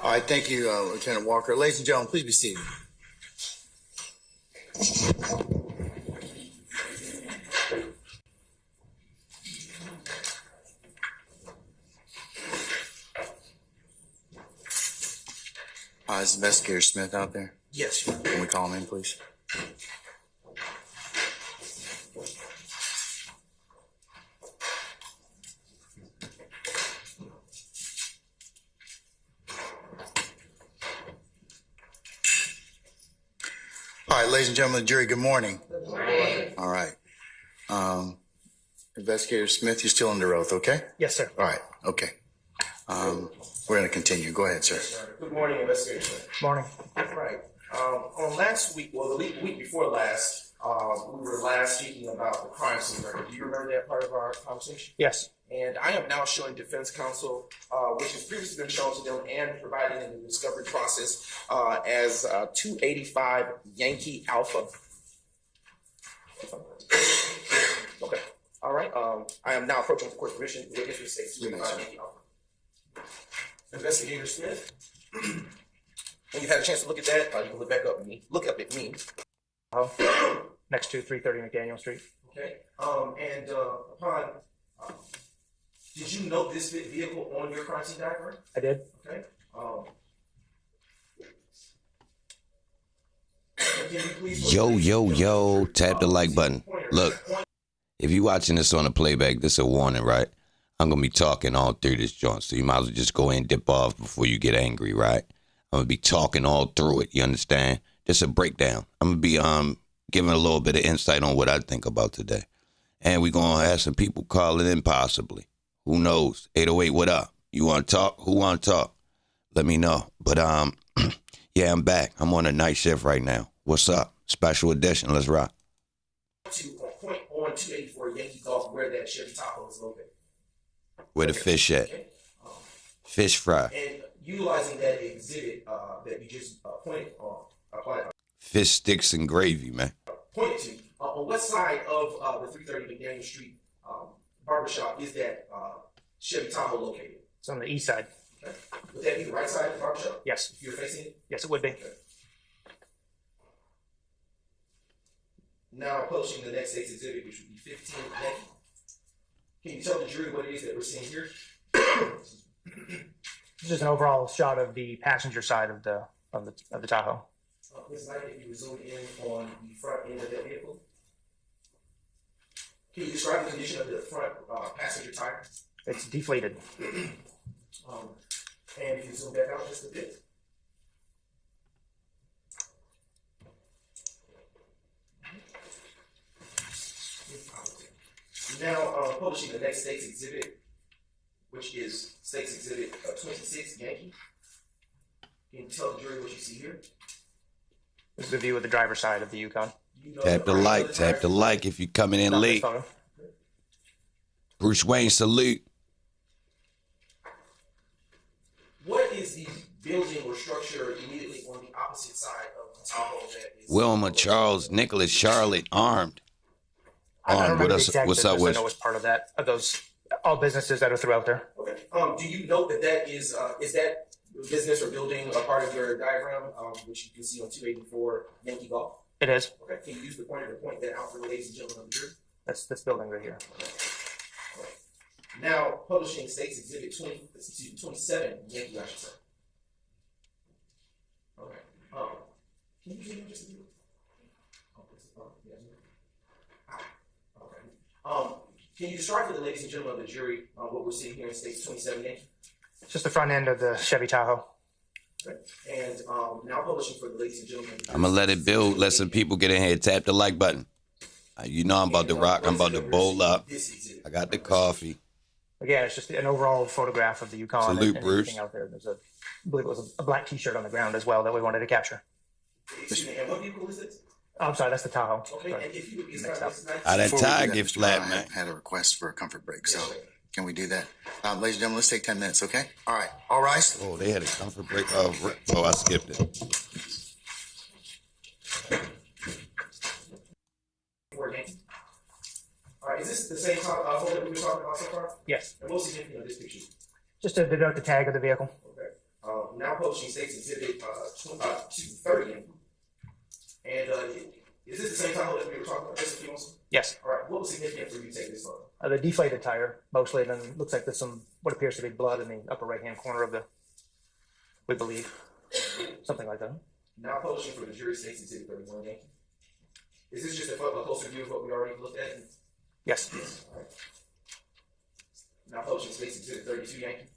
All right, thank you, Lieutenant Walker. Ladies and gentlemen, please be seated. Is Investigator Smith out there? Yes. Can we call him in, please? All right, ladies and gentlemen of the jury, good morning. Good morning. All right. Investigator Smith, you're still under oath, okay? Yes, sir. All right, okay. We're going to continue. Go ahead, sir. Yes, sir. Good morning, Investigator Smith. Morning. Right. On last week, well, the week before last, we were last speaking about the crime scene record. Do you remember that part of our conversation? Yes. And I am now showing defense counsel, which has previously been shown to them and provided in the discovery process as 285 Yankee Alpha. Okay. All right. I am now approaching the court's permission to witness the state 285 Yankee Alpha. Investigator Smith, when you've had a chance to look at that, you can look back up at me. Look up at me. Next to 330 McDaniel Street. Okay. And upon, did you note this vehicle on your crime scene diagram? I did. Okay. Can you please Yo, tap the like button. Look, if you're watching this on a playback, this is a warning, right? I'm going to be talking all through this joint, so you might as well just go in and dip off before you get angry, right? I'm going to be talking all through it, you understand? Just a breakdown. I'm going to be giving a little bit of insight on what I think about today. And we're going to have some people calling in possibly. Who knows? 808, what up? You want to talk? Who want to talk? Let me know. But, yeah, I'm back. I'm on a night shift right now. What's up? Special edition. Let's rock. To point on 284 Yankee Golf where that Chevy Tahoe is located. Where the fish at? Okay. Fish fry. And utilizing that exhibit that you just pointed on, Fish sticks and gravy, man. Pointed to, on what side of the 330 McDaniel Street barbershop is that Chevy Tahoe located? It's on the east side. Okay. Would that be the right side of the barbershop? Yes. If you're facing it? Yes, it would be. Okay. Now publishing the next state's exhibit, which would be 15 Yankee. Can you tell the jury what it is that we're seeing here? This is an overall shot of the passenger side of the Tahoe. Ms. Knight, if you would zoom in on the front end of that vehicle. Can you describe the condition of the front passenger tire? It's deflated. And if you zoom back out just a bit. Now publishing the next state's exhibit, which is state's exhibit 26 Yankee. Can you tell the jury what you see here? This is the view of the driver's side of the Yukon. Tap the like if you're coming in late. Bruce Wayne, salute. What is the building or structure immediately on the opposite side of the Tahoe that is? Wilma, Charles, Nicholas, Charlotte, armed. I don't remember the exact what's up business. with? I know it's part of that, of those, all businesses that are throughout there. Okay. Do you note that that is that business or building a part of your diagram, which you can see on 284 Yankee Golf? It is. Okay. Can you use the pointer to point that out for the ladies and gentlemen of the jury? That's this building right here. Okay. All right. Now publishing state's exhibit 27 Yankee, I should say. Okay. Can you zoom in just a little? Can you describe for the ladies and gentlemen of the jury what we're seeing here in states 27 Yankee? It's just the front end of the Chevy Tahoe. Okay. And now publishing for the ladies and gentlemen. I'm going to let it build. Let some people get in here. Tap the like button. You know I'm about to rock. I'm about to bowl up. I got the coffee. Again, it's just an overall photograph of the Yukon. Salute, and Bruce. everything out there. There's I believe it was a black T-shirt on the ground as well that we wanted to capture. Excuse me, and what vehicle is it? Oh, I'm sorry, that's the Tahoe. Okay, and if you would be Mixed up. That Before we tie do that, gets Mr. flat, Ryan man. had a request for a comfort break, so Yes, sir. can we do that? Ladies and gentlemen, let's take 10 minutes, okay? All right. All rise. Oh, they had a comfort break. Oh, I skipped it. All right, is this the same photo that we were talking about so far? Yes. And what's significant of this picture? Just to denote the tag of the vehicle. Okay. Now posting states exhibit 230. And is this the same Tahoe that we were talking about just a few months ago? Yes. All right. What was significant for you to take this photo? The deflated tire, mostly, and then it looks like there's some, what appears to be blood in the upper right-hand corner of the, we believe, something like that. Now posting for the jury states exhibit 31, Yankee. Is this just a closer view of what we already looked at? Yes. All right. Now posting states exhibit 32, Yankee.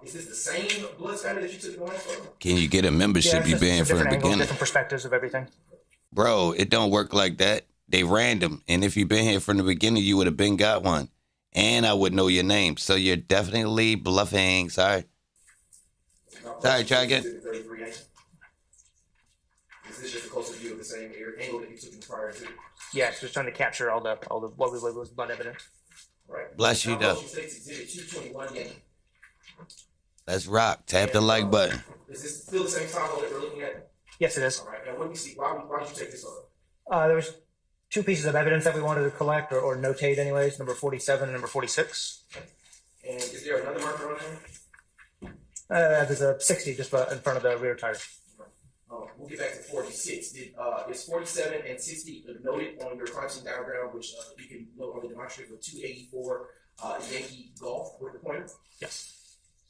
Is this the same blood spatter that you took in the last photo? Can you get a membership you been from the beginning? Different perspectives of everything. Bro, it don't work like that. They random. And if you've been here from the beginning, you would have been got one. And I would know your name. So you're definitely bluffing. Sorry. Sorry, try again. Is this just a closer view of the same angle that you took in prior to? Yes, just trying to capture all the what we believe was blood evidence. Right. Bless you, though. States exhibit 221, Yankee. Let's rock. Tap the like button. Is this still the same Tahoe that we're looking at? Yes, it is. All right. And what do you see? Why did you take this photo? There was two pieces of evidence that we wanted to collect or notate anyways, number 47 and number 46. And is there another marker on there? There's a 60 just in front of the rear tire. We'll get back to 46. Is 47 and 60 noted on your crime scene diagram, which you can note on the demonstrative of 284 Yankee Golf with the pointer? Yes.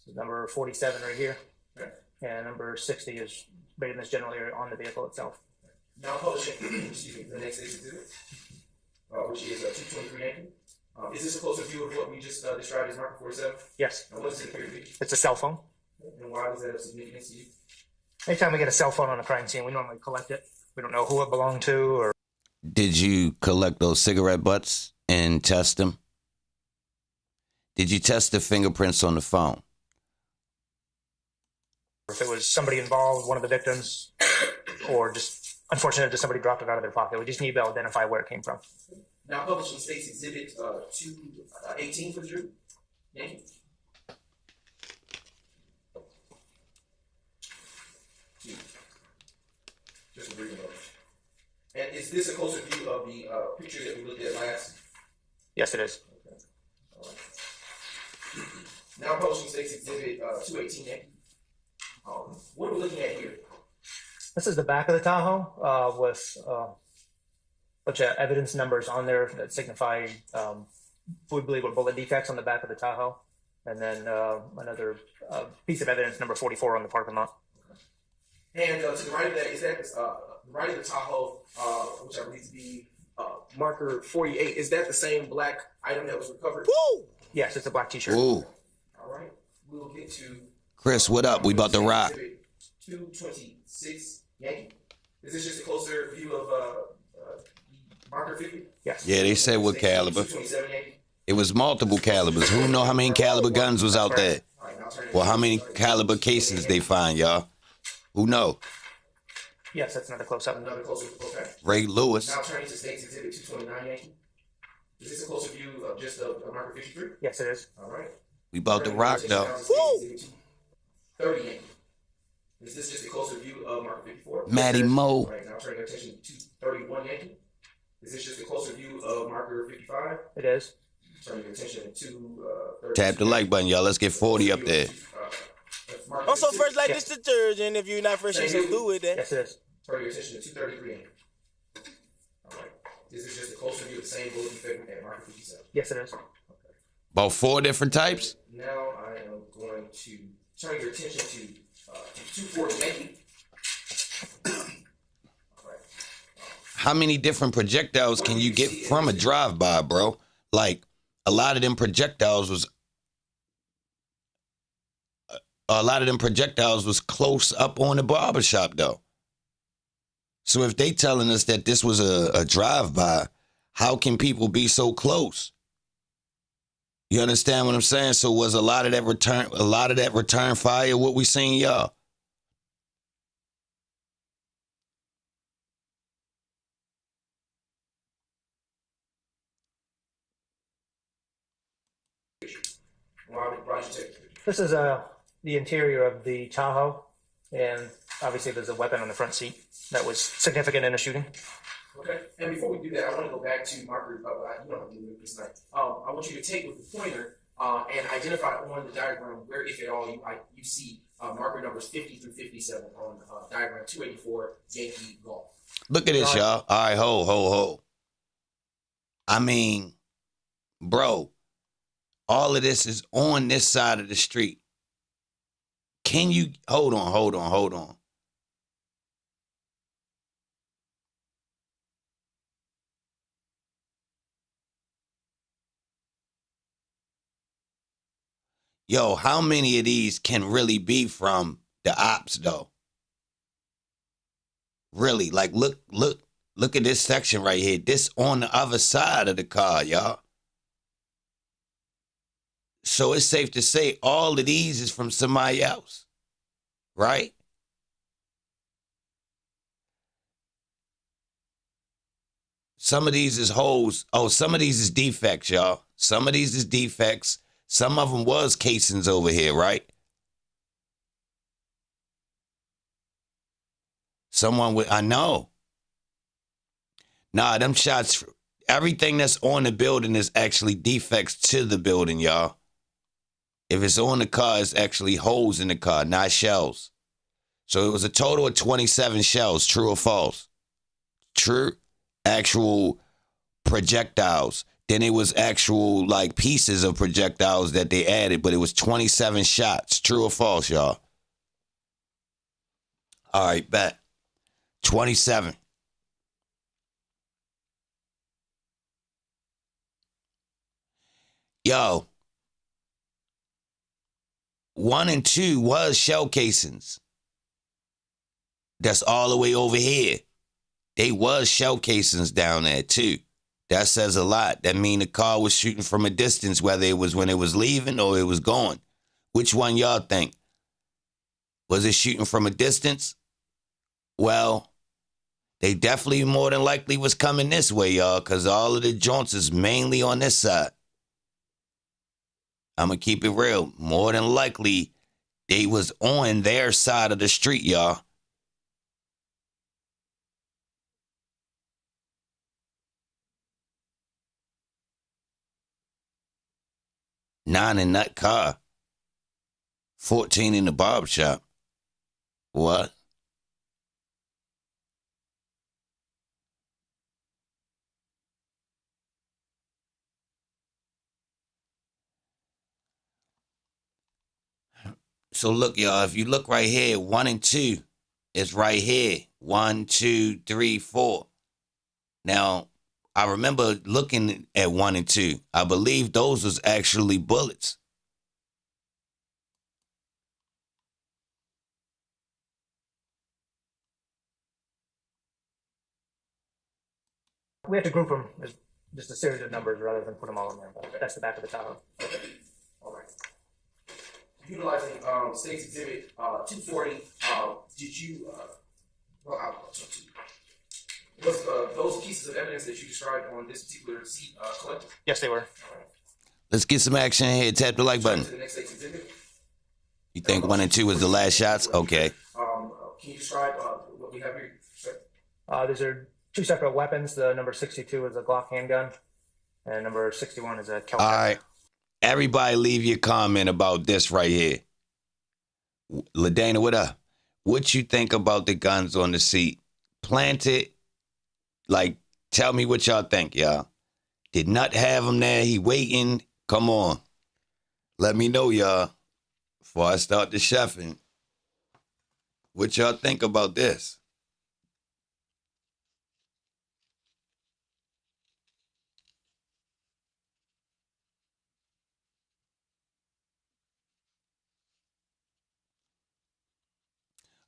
So number 47 right here. Okay. And number 60 is right in this general area on the vehicle itself. Now publishing, excuse me, the next exhibit, which is 223 Yankee. Is this a closer view of what we just described as marker 47? Yes. And what does it appear to be? It's a cell phone. And why was that of significance to you? Anytime we get a cell phone on a crime scene, we normally collect it. We don't know who it belonged to or. Did you collect those cigarette butts and test them? Did you test the fingerprints on the phone? If it was somebody involved, one of the victims, or just unfortunate that somebody dropped it out of their pocket. We just need to be able to identify where it came from. Now publishing states exhibit 218 for the jury. Yankee. Just a brief note. And is this a closer view of the picture that we looked at last? Yes, it is. Okay. All right. Now publishing states exhibit 218 Yankee. What are we looking at here? This is the back of the Tahoe with a bunch of evidence numbers on there that signify we believe were bullet defects on the back of the Tahoe. And then another piece of evidence, number 44 on the parking lot. And to the right of that, is that the right of the Tahoe, which I believe to be marker 48, is that the same black item that was recovered? Woo! Yes, it's a black t-shirt. Ooh. All right. We'll get to Chris, what up? We about to rock. 226 Yankee. Is this just a closer view of marker 50? Yes. Yeah, they said what caliber. 227 Yankee. It was multiple calibers. Who know how many caliber guns was out there? All right, now turn it Well, how many caliber cases they find, y'all? Who know? Yes, that's another close-up. Another closer. Okay. Ray Lewis. Now turning to States Exhibit 229 Yankee. Is this a closer view of just a marker 53? Yes, it is. All right. We about to rock, though. Woo! 30 Yankee. Is this just a closer view of marker 54? Matty Mo. All right, now turning attention to 31 Yankee. Is this just a closer view of marker 55? It is. Turning your attention to Tap the like button, y'all. Let's get 40 up there. Also, first like this detergent. If you're not first, you should do with that. Yes, it is. Turn your attention to 233 Yankee. All right. This is just a closer view of the same bullet defect at marker 57. Yes, it is. About 4 different types? Now I am going to turn your attention to 240 Yankee. All right. How many different projectiles can you get from a drive-by, bro? Like, a lot of them projectiles was close up on the barbershop, though. So if they telling us that this was a drive-by, how can people be so close? You understand what I'm saying? So was a lot of that return fire what we seen, y'all? This is the interior of the Tahoe, and obviously there's a weapon on the front seat that was significant in a shooting. Okay, and before we do that, I want to go back to marker. You don't have to do it this night. I want you to take with the pointer and identify on the diagram where, if at all, you see marker numbers 50 through 57 on diagram 284 Yankee Golf. Look at this, y'all. All right, ho. I mean, bro, all of this is on this side of the street. Can you hold on. Yo, how many of these can really be from the ops though? Really, like look at this section right here. This on the other side of the car, y'all. So it's safe to say all of these is from somebody else, right? Some of these is holes. Oh, some of these is defects, y'all. Some of these is defects. Some of them was casings over here, right? Someone with, I know. Nah, them shots, everything that's on the building is actually defects to the building, y'all. If it's on the car, it's actually holes in the car, not shells. So it was a total of 27 shells, true or false? True, actual projectiles. Then it was actual like pieces of projectiles that they added, but it was 27 shots, true or false, y'all? All right, bet. 27. Yo, 1 and 2 was shell casings. That's all the way over here. They was shell casings down there too. That says a lot. That mean the car was shooting from a distance, whether it was when it was leaving or it was going. Which one y'all think? Was it shooting from a distance? Well, they definitely more than likely was coming this way, y'all, because all of the joints is mainly on this side. I'm going to keep it real. More than likely, they was on their side of the street, y'all. Nine in that car. 14 in the barber shop. What? So look, y'all, if you look right here, 1 and 2 is right here. 1, 2, 3, 4. Now, I remember looking at 1 and 2. I believe those was actually bullets. We have to group them as just a series of numbers rather than put them all in there. That's the back of the Tahoe. All right. Utilizing State's Exhibit 240, did you, was those pieces of evidence that you described on this particular seat collected? Yes, they were. Right. Let's get some action here. Tap the like button. To the next State's Exhibit. You think 1 and 2 was the last shots? Okay. Can you describe what we have here? These are two separate weapons. The number 62 is a Glock handgun, and number 61 is a Kelp. All right. Everybody leave your comment about this right here. LaDana, what up? What you think about the guns on the seat? Planted? Like, tell me what y'all think, y'all. Did Nut have him there? He waiting? Come on. Let me know, y'all, before I start the chefing. What y'all think about this?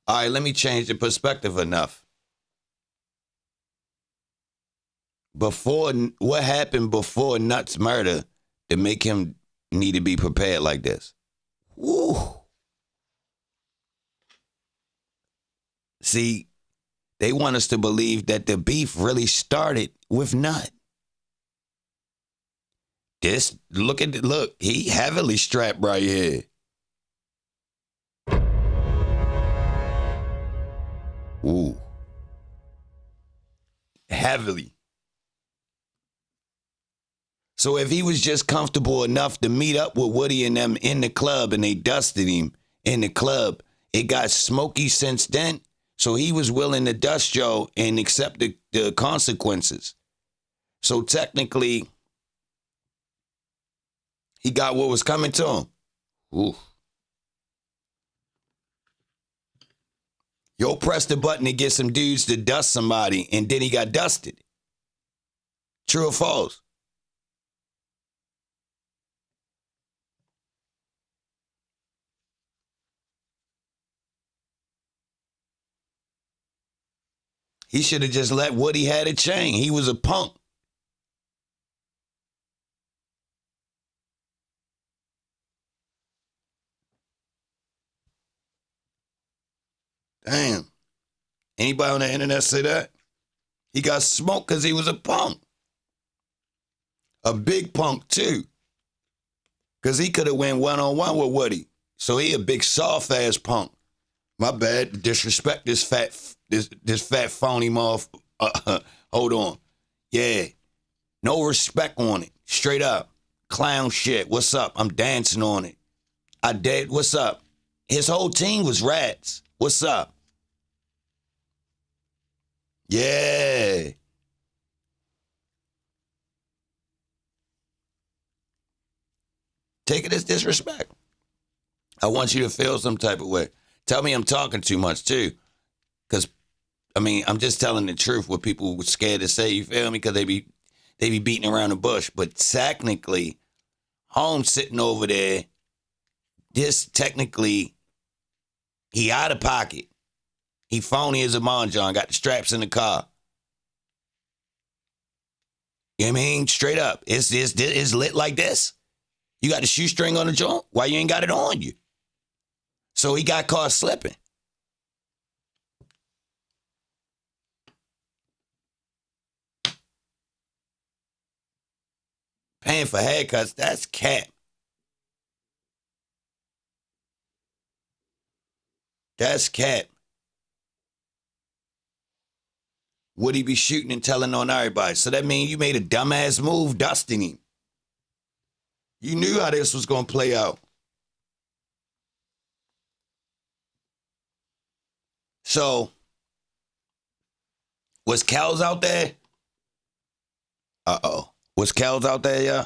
All right, let me change the perspective enough. What happened before Nut's murder to make him need to be prepared like this? Woo. See, they want us to believe that the beef really started with Nut. Look, he heavily strapped right here. Ooh. Heavily. So if he was just comfortable enough to meet up with Woody and them in the club and they dusted him in the club, It got smoky since then. So he was willing to dust Joe and accept the consequences. So technically, he got what was coming to him. Ooh. Yo pressed the button to get some dudes to dust somebody, and then he got dusted. True or false? He should have just let Woody had a chain. He was a punk. Damn. Anybody on the internet say that? He got smoked because he was a punk. A big punk, too. Because he could have went one-on-one with Woody. So he a big soft-ass punk. My bad. Disrespect this fat phony motherfucker. Hold on. Yeah. No respect on it. Straight up. Clown shit. What's up? I'm dancing on it. I did. What's up? His whole team was rats. What's up? Yeah. Take it as disrespect. I want you to feel some type of way. Tell me I'm talking too much, too. Because, I mean, I'm just telling the truth what people were scared to say, you feel me? Because they be beating around the bush. But technically, Holmes sitting over there, this technically, he out of pocket. He phony as a Monjon, got the straps in the car. You know what I mean? Straight up. It's lit like this. You got the shoestring on the joint? Why you ain't got it on you? So he got caught slipping. Paying for haircuts, that's cap. That's cap. Would he be shooting and telling on everybody? So that means you made a dumbass move dusting him. You knew how this was going to play out. So, was Kels out there? Uh-oh. Was Kels out there, yeah?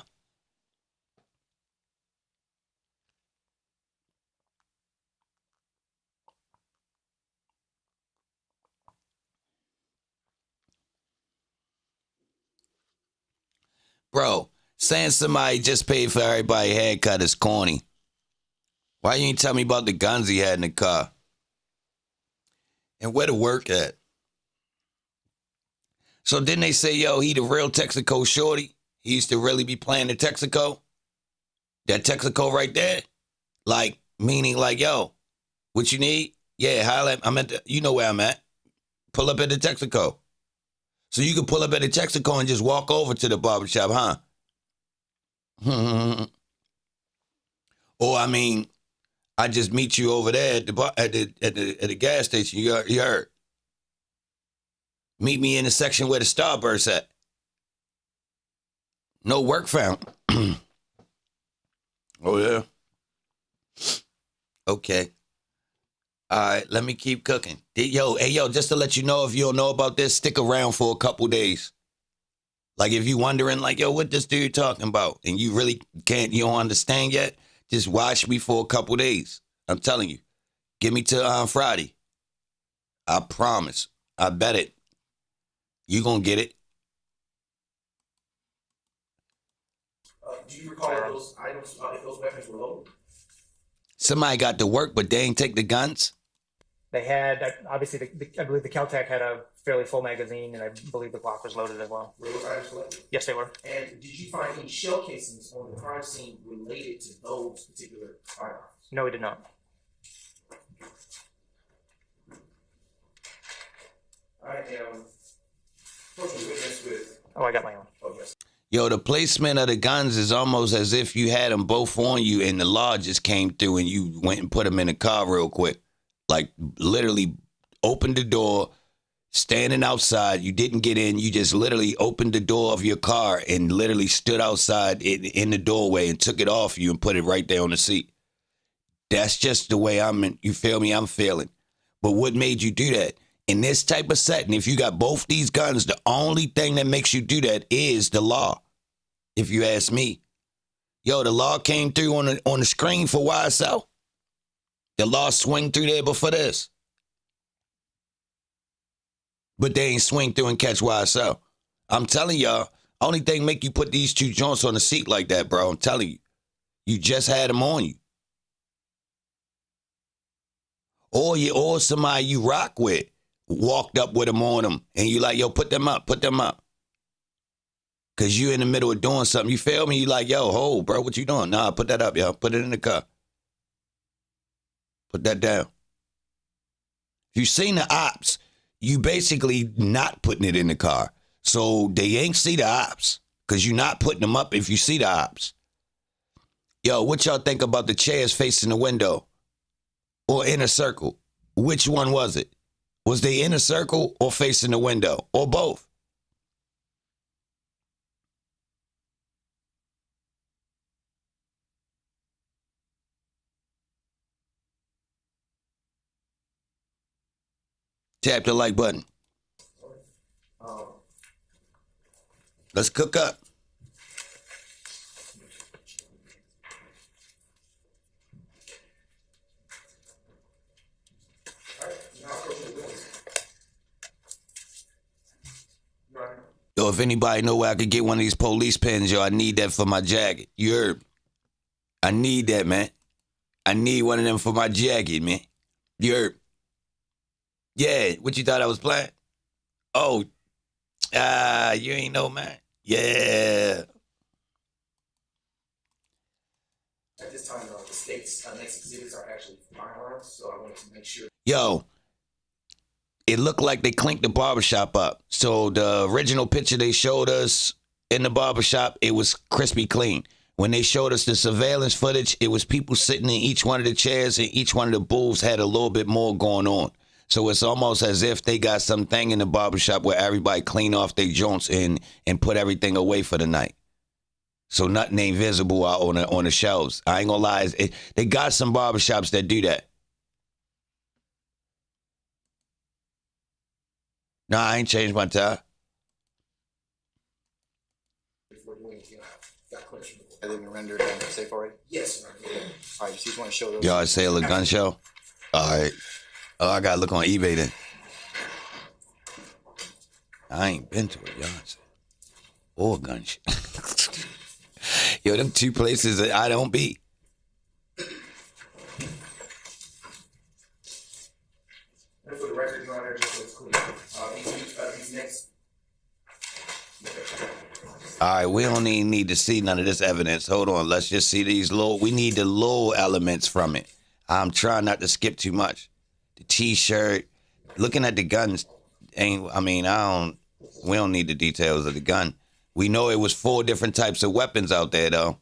Bro, saying somebody just paid for everybody's haircut is corny. Why you ain't tell me about the guns he had in the car? And where to work at? So didn't they say, yo, he the real Texaco shorty? He used to really be playing the Texaco? That Texaco right there? Like, meaning like, yo, what you need? Yeah, holla, I'm at the, you know where I'm at. Pull up at the Texaco. So you can pull up at the Texaco and just walk over to the barbershop, huh? Or I mean, I just meet you over there at the gas station. You heard? Meet me in the section where the Starburst at. No work found. Oh yeah. Okay. All right, let me keep cooking. Yo, just to let you know, if you don't know about this, stick around for a couple days. Like, if you wondering, like, yo, what this dude talking about? And you really you don't understand yet, just watch me for a couple days. I'm telling you. Give me till Friday. I promise. I bet it. You gonna get it. Do you recall if those items, if those weapons were loaded? Somebody got to work, but they ain't take the guns? They had, obviously, I believe the Caltech had a fairly full magazine, and I believe the Glock was loaded as well. Were those items loaded? Yes, they were. And did you find any shell casings on the crime scene related to those particular firearms? No, we did not. I am approaching witness with... Oh, I got my own. Oh, yes. Yo, the placement of the guns is almost as if you had them both on you and the law just came through and you went and put them in the car real quick. Like, literally opened the door, standing outside. You didn't get in. You just literally opened the door of your car and literally stood outside in the doorway and took it off you and put it right there on the seat. That's just the way you feel me? I'm feeling. But what made you do that? In this type of setting, if you got both these guns, the only thing that makes you do that is the law. If you ask me. Yo, the law came through on the screen for YSL. The law swing through there before this. But they ain't swing through and catch YSL. I'm telling y'all, only thing make you put these two joints on the seat like that, bro. I'm telling you. You just had them on you. Or somebody you rock with walked up with them on them. And you like, yo, put them up. Because you in the middle of doing something. You feel me? You like, yo, hold, bro, what you doing? Nah, put that up, yo. Put it in the car. Put that down. If you seen the ops, you basically not putting it in the car. So they ain't see the ops. Because you not putting them up if you see the ops. Yo, what y'all think about the chairs facing the window? Or in a circle? Which one was it? Was they in a circle or facing the window? Or both? Tap the like button. Let's cook up. Yo, if anybody know where I could get one of these police pins, yo, I need that for my jacket. You heard me? I need that, man. I need one of them for my jacket, man. You heard me? Yeah, what you thought I was playing? Oh, you ain't know, man. Yeah. At this time, the state's next exhibits are actually firearms, so I wanted to make sure. Yo, it looked like they cleaned the barbershop up. So the original picture they showed us in the barbershop, it was crispy clean. When they showed us the surveillance footage, it was people sitting in each one of the chairs, and each one of the booths had a little bit more going on. So it's almost as if they got something in the barbershop where everybody clean off their joints and put everything away for the night. So nothing ain't visible out on the shelves. I ain't gonna lie, they got some barbershops that do that. Nah, I ain't changed my tie. Have they been rendered safe already? Yes, sir. All right, you just want to show those. Y'all sale a gun show? All right. Oh, I gotta look on eBay then. I ain't been to it, y'all. Or a gun show. Yo, them two places that I don't be. And for the record, Your Honor, just so it's clear, these next. All right, we don't even need to see none of this evidence. Hold on, let's just see these we need the little elements from it. I'm trying not to skip too much. The T-shirt, looking at the guns, we don't need the details of the gun. We know it was 4 different types of weapons out there, though.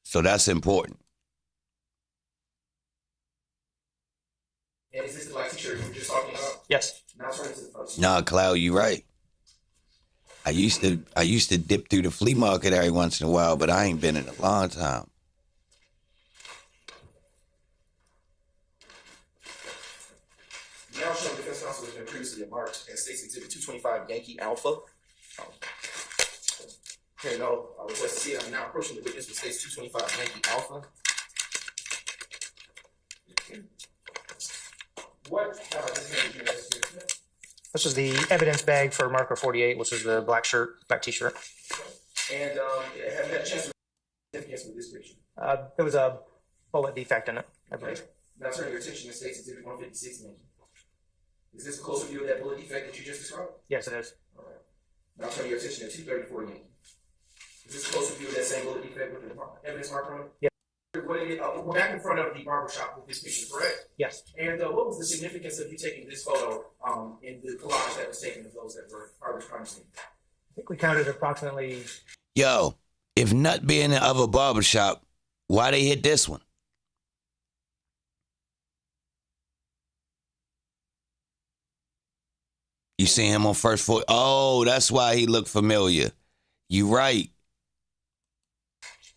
So that's important. And is this the black T-shirt you were just talking about? Yes. Now turn it to the first. Nah, Cloud, you right. I used to dip through the flea market every once in a while, but I ain't been in a long time. Now showing defense counsel has been previously marked as State's Exhibit 225 Yankee Alpha. Here you go. I request to see it. I'm now approaching the witness with State's 225 Yankee Alpha. What have I just handed you, Mr. Smith? This is the evidence bag for marker 48, which is the black T-shirt. And have you had a chance to significance with this picture? There was a bullet defect in it, I believe. Okay. Now turn your attention to State's Exhibit 156 Yankee. Is this a closer view of that bullet defect that you just described? Yes, it is. All right. Now turn your attention to 234 Yankee. Is this a closer view of that same bullet defect with the evidence marker on it? Yeah. We're back in front of the barbershop with this picture, correct? Yes. And what was the significance of you taking this photo in the collage that was taken of those that were part of the crime scene? I think we counted approximately. Yo, if Nut be in the other barbershop, why they hit this one? You see him on first floor? Oh, that's why he looked familiar. You right.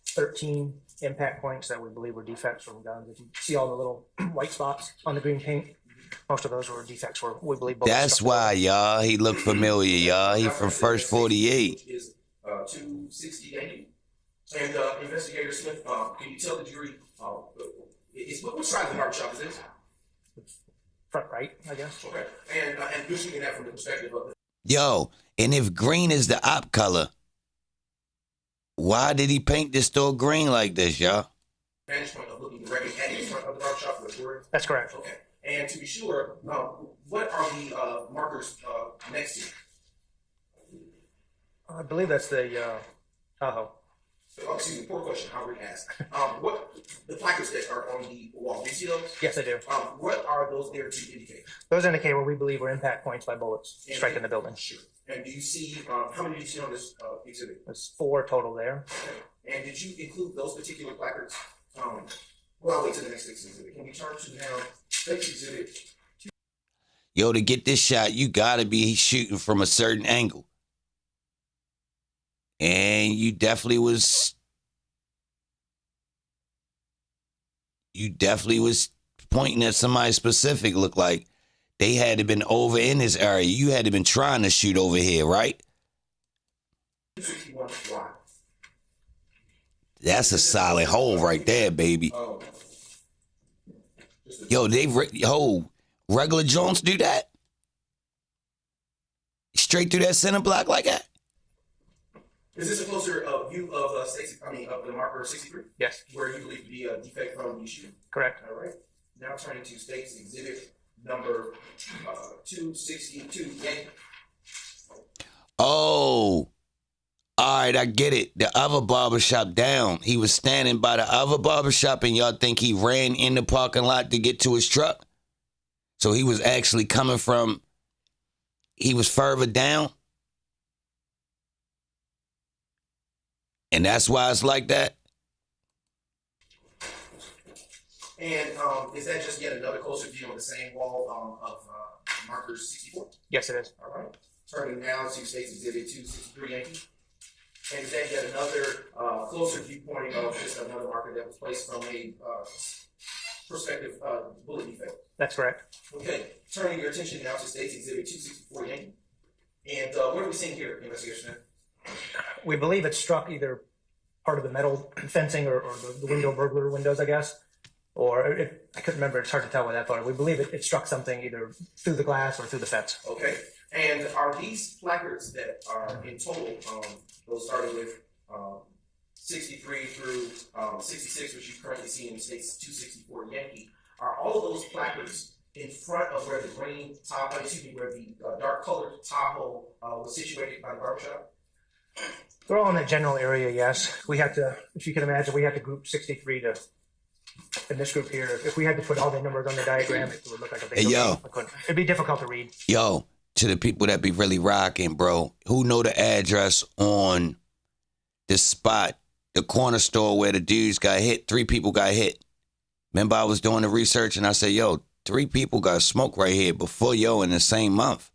13 impact points that we believe were defects from guns. If you see all the little white spots on the green paint, most of those were defects where we believe bullets That's struck the why, building. y'all. He looked familiar, y'all. He from First 48. Which is 260 Yankee. And Investigator Smith, can you tell the jury what side of the barbershop is this? Front right, I guess. Okay. And you're shooting that from the perspective of the Yo, and if green is the op color, why did he paint this store green like this, y'all? vantage point of looking directly at the front of the barbershop for the jury? That's correct. Okay. And to be sure, what are the markers next to? I believe that's the Tahoe. Oh, excuse me, poor question. I already asked. What the placards that are on the wall? Do you see those? Yes, I do. What are those there to indicate? Those indicate what we believe were impact points by bullets striking the building. Sure. And do you see how many do you see on this exhibit? There's 4 total there. Okay. And did you include those particular placards? Well, I'll wait till the next exhibit. Can we turn to now next exhibit? Yo, to get this shot, you gotta be shooting from a certain angle. And you definitely was pointing at somebody specific. Looked like they had to been over in this area. You had to been trying to shoot over here, right? 261 wide. That's a solid hole right there, baby. Yo, regular Jones do that? Straight through that center block like that? Is this a closer view of of the marker 63? Yes, Where you believe to be a defect from the issue? correct. All right. Now turning to State's exhibit number 262. Yankee. Oh, all right, I get it. The other barbershop down. He was standing by the other barbershop and y'all think he ran in the parking lot to get to his truck? So he was actually he was further down? And that's why it's like that? And is that just yet another closer view on the same wall of marker 64? Yes, it is. All right. Turning now to State's exhibit 263 Yankee. And is that yet another closer viewpoint of just another marker that was placed from a prospective bullet defect? That's correct. Okay. Turning your attention now to State's exhibit 264 Yankee. And what are we seeing here, Investigator Smith? We believe it struck either part of the metal fencing or the window burglar windows, I guess. Or I couldn't remember. It's hard to tell with that photo. We believe it struck something either through the glass or through the fence. Okay. And are these placards that are in total, those starting with 63 through 66, which you currently see in the State's 264 Yankee, are all of those placards in front of where the where the dark colored Tahoe was situated by the barbershop? They're all in that general area, yes. We had to, if you can imagine, we had to group 63 to, in this group here. If we had to put all the numbers on the diagram, it would look like a big It'd be difficult to read. Yo, to the people that be really rocking, bro, who know the address on the spot, the corner store where the dudes got hit, 3 people got hit. Remember I was doing the research and I said, yo, 3 people got smoked right here before yo in the same month.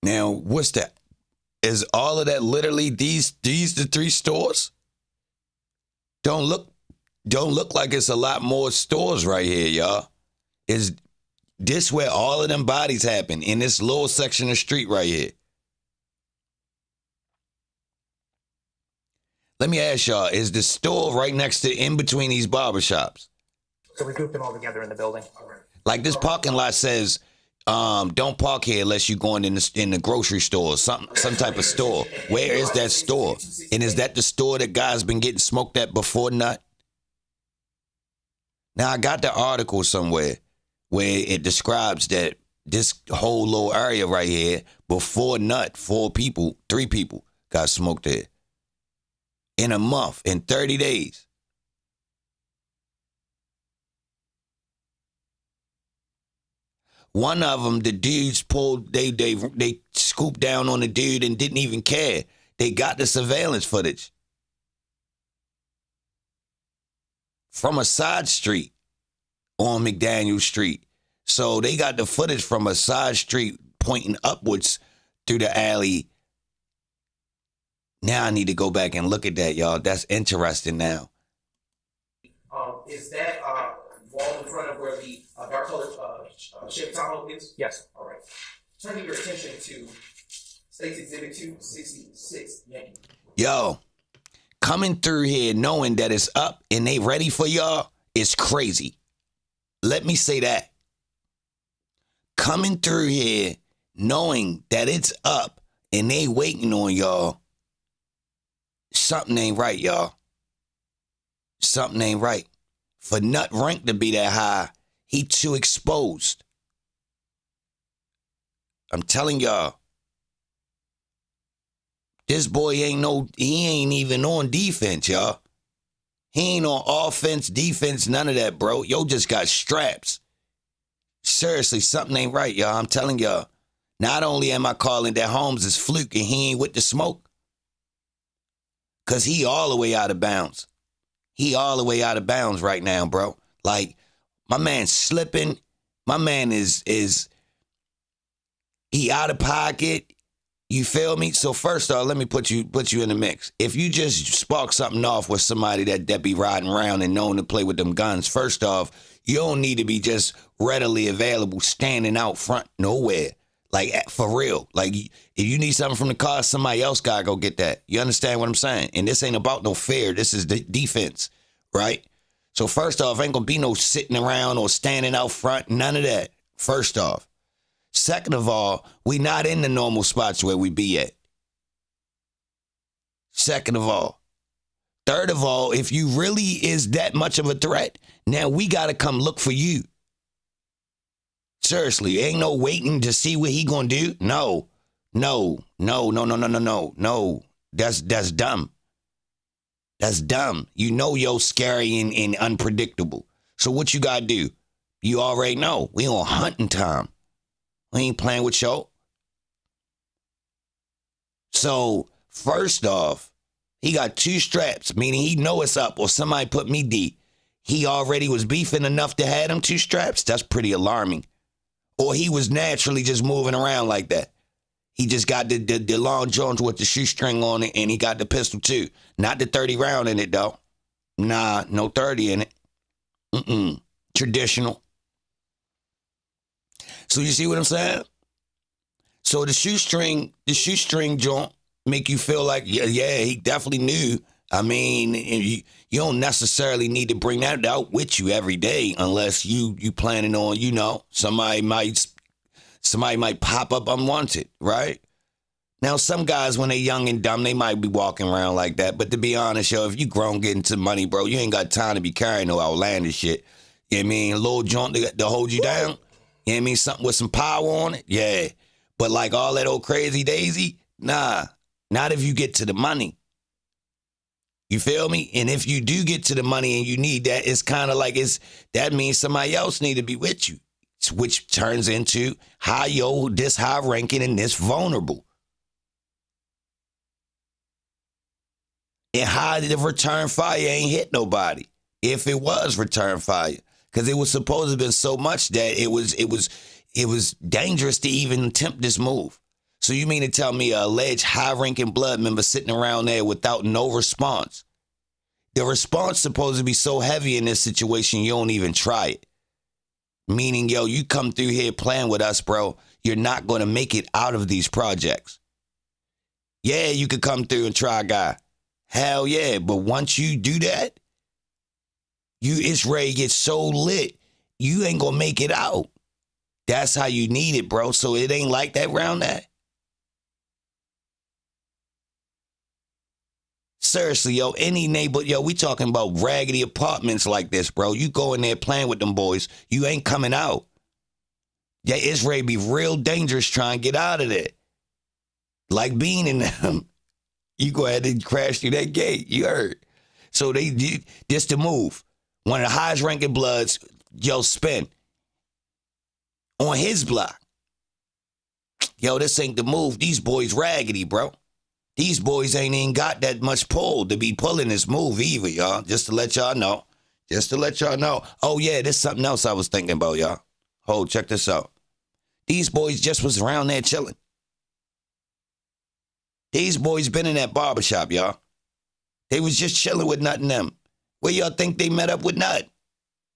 Now, what's that? Is all of that literally these the 3 stores? Don't look like it's a lot more stores right here, y'all. Is this where all of them bodies happen, in this little section of street right here? Let me ask y'all, is the store right next to, in between these barbershops? So we grouped them all together in the building. Like this parking lot says, don't park here unless you're going in the grocery store, some type of store. Where is that store? And is that the store that guys been getting smoked at before Nut? Now I got the article somewhere where it describes that this whole little area right here, before Nut, 3 people got smoked there. In a month, in 30 days. One of them, the dudes pulled, they scooped down on the dude and didn't even care. They got the surveillance footage from a side street on McDaniel Street. So they got the footage from a side street pointing upwards through the alley. Now I need to go back and look at that, y'all. That's interesting now. Is that wall in front of where the dark colored Chevy Tahoe is? Yes. All right. Turning your attention to States Exhibit 266, Yankee. Yo, coming through here knowing that it's up and they ready for y'all is crazy. Let me say that. Coming through here knowing that it's up and they waiting on y'all, something ain't right, y'all. Something ain't right. For Nut Rank to be that high, he too exposed. I'm telling y'all, this boy he ain't even on defense, y'all. He ain't on offense, defense, none of that, bro. Yo just got straps. Seriously, something ain't right, y'all. I'm telling y'all. Not only am I calling that Holmes is fluke and he ain't with the smoke, because he all the way out of bounds. He all the way out of bounds right now, bro. Like, my man's slipping. My man is he out of pocket. You feel me? So first off, let me put you in the mix. If you just spark something off with somebody that be riding around and known to play with them guns, first off, you don't need to be just readily available standing out front nowhere. Like, for real. Like, if you need something from the car, somebody else got to go get that. You understand what I'm saying? And this ain't about no fear. This is the defense, right? So first off, ain't going to be no sitting around or standing out front. None of that, first off. Second of all, we not in the normal spots where we be at. Second of all. Third of all, if you really is that much of a threat, now we got to come look for you. Seriously, ain't no waiting to see what he gonna do. No. That's dumb. That's dumb. You know you're scary and unpredictable. So what you gotta do? You already know. We on hunting time. We ain't playing with yo. So first off, he got two straps, meaning he know it's up or somebody put me deep. He already was beefing enough to have them two straps. That's pretty alarming. Or he was naturally just moving around like that. He just got the long joints with the shoestring on it, and he got the pistol too. Not the 30 round in it, though. Nah, no 30 in it. Traditional. So you see what I'm saying? So the shoestring joint make you feel like, yeah, he definitely knew. I mean, you don't necessarily need to bring that out with you every day unless you planning on, somebody might pop up unwanted, right? Now, some guys, when they young and dumb, they might be walking around like that. But to be honest, yo, if you grown getting to money, bro, you ain't got time to be carrying no outlandish shit. You know what I mean? A little joint to hold you down. You know what I mean? Something with some power on it. Yeah. But like all that old crazy daisy, nah. Not if you get to the money. You feel me? And if you do get to the money and you need that, it's kind of like that means somebody else need to be with you, which turns into this high ranking and this vulnerable. And how did the return fire ain't hit nobody? If it was return fire, because it was supposed to have been so much that it was dangerous to even attempt this move. So you mean to tell me an alleged high-ranking blood member sitting around there without no response? The response supposed to be so heavy in this situation, you don't even try it. Meaning, yo, you come through here playing with us, bro, you're not going to make it out of these projects. Yeah, you could come through and try, guy. Hell yeah, but once you do that, it's ready to get so lit, you ain't going to make it out. That's how you need it, bro. So it ain't like that round that. Seriously, yo, any neighborhood, yo, we talking about raggedy apartments like this, bro. You go in there playing with them boys, you ain't coming out. Yeah, it's ready to be real dangerous trying to get out of there. Like being in them. You go ahead and crash through that gate, you heard. So this the move. One of the highest ranking bloods, yo, spin. On his block. Yo, this ain't the move. These boys raggedy, bro. These boys ain't even got that much pull to be pulling this move either, y'all. Just to let y'all know. Oh, yeah, there's something else I was thinking about, y'all. Hold, check this out. These boys just was around there chilling. These boys been in that barbershop, y'all. They was just chilling with Nut and them. Where y'all think they met up with Nut?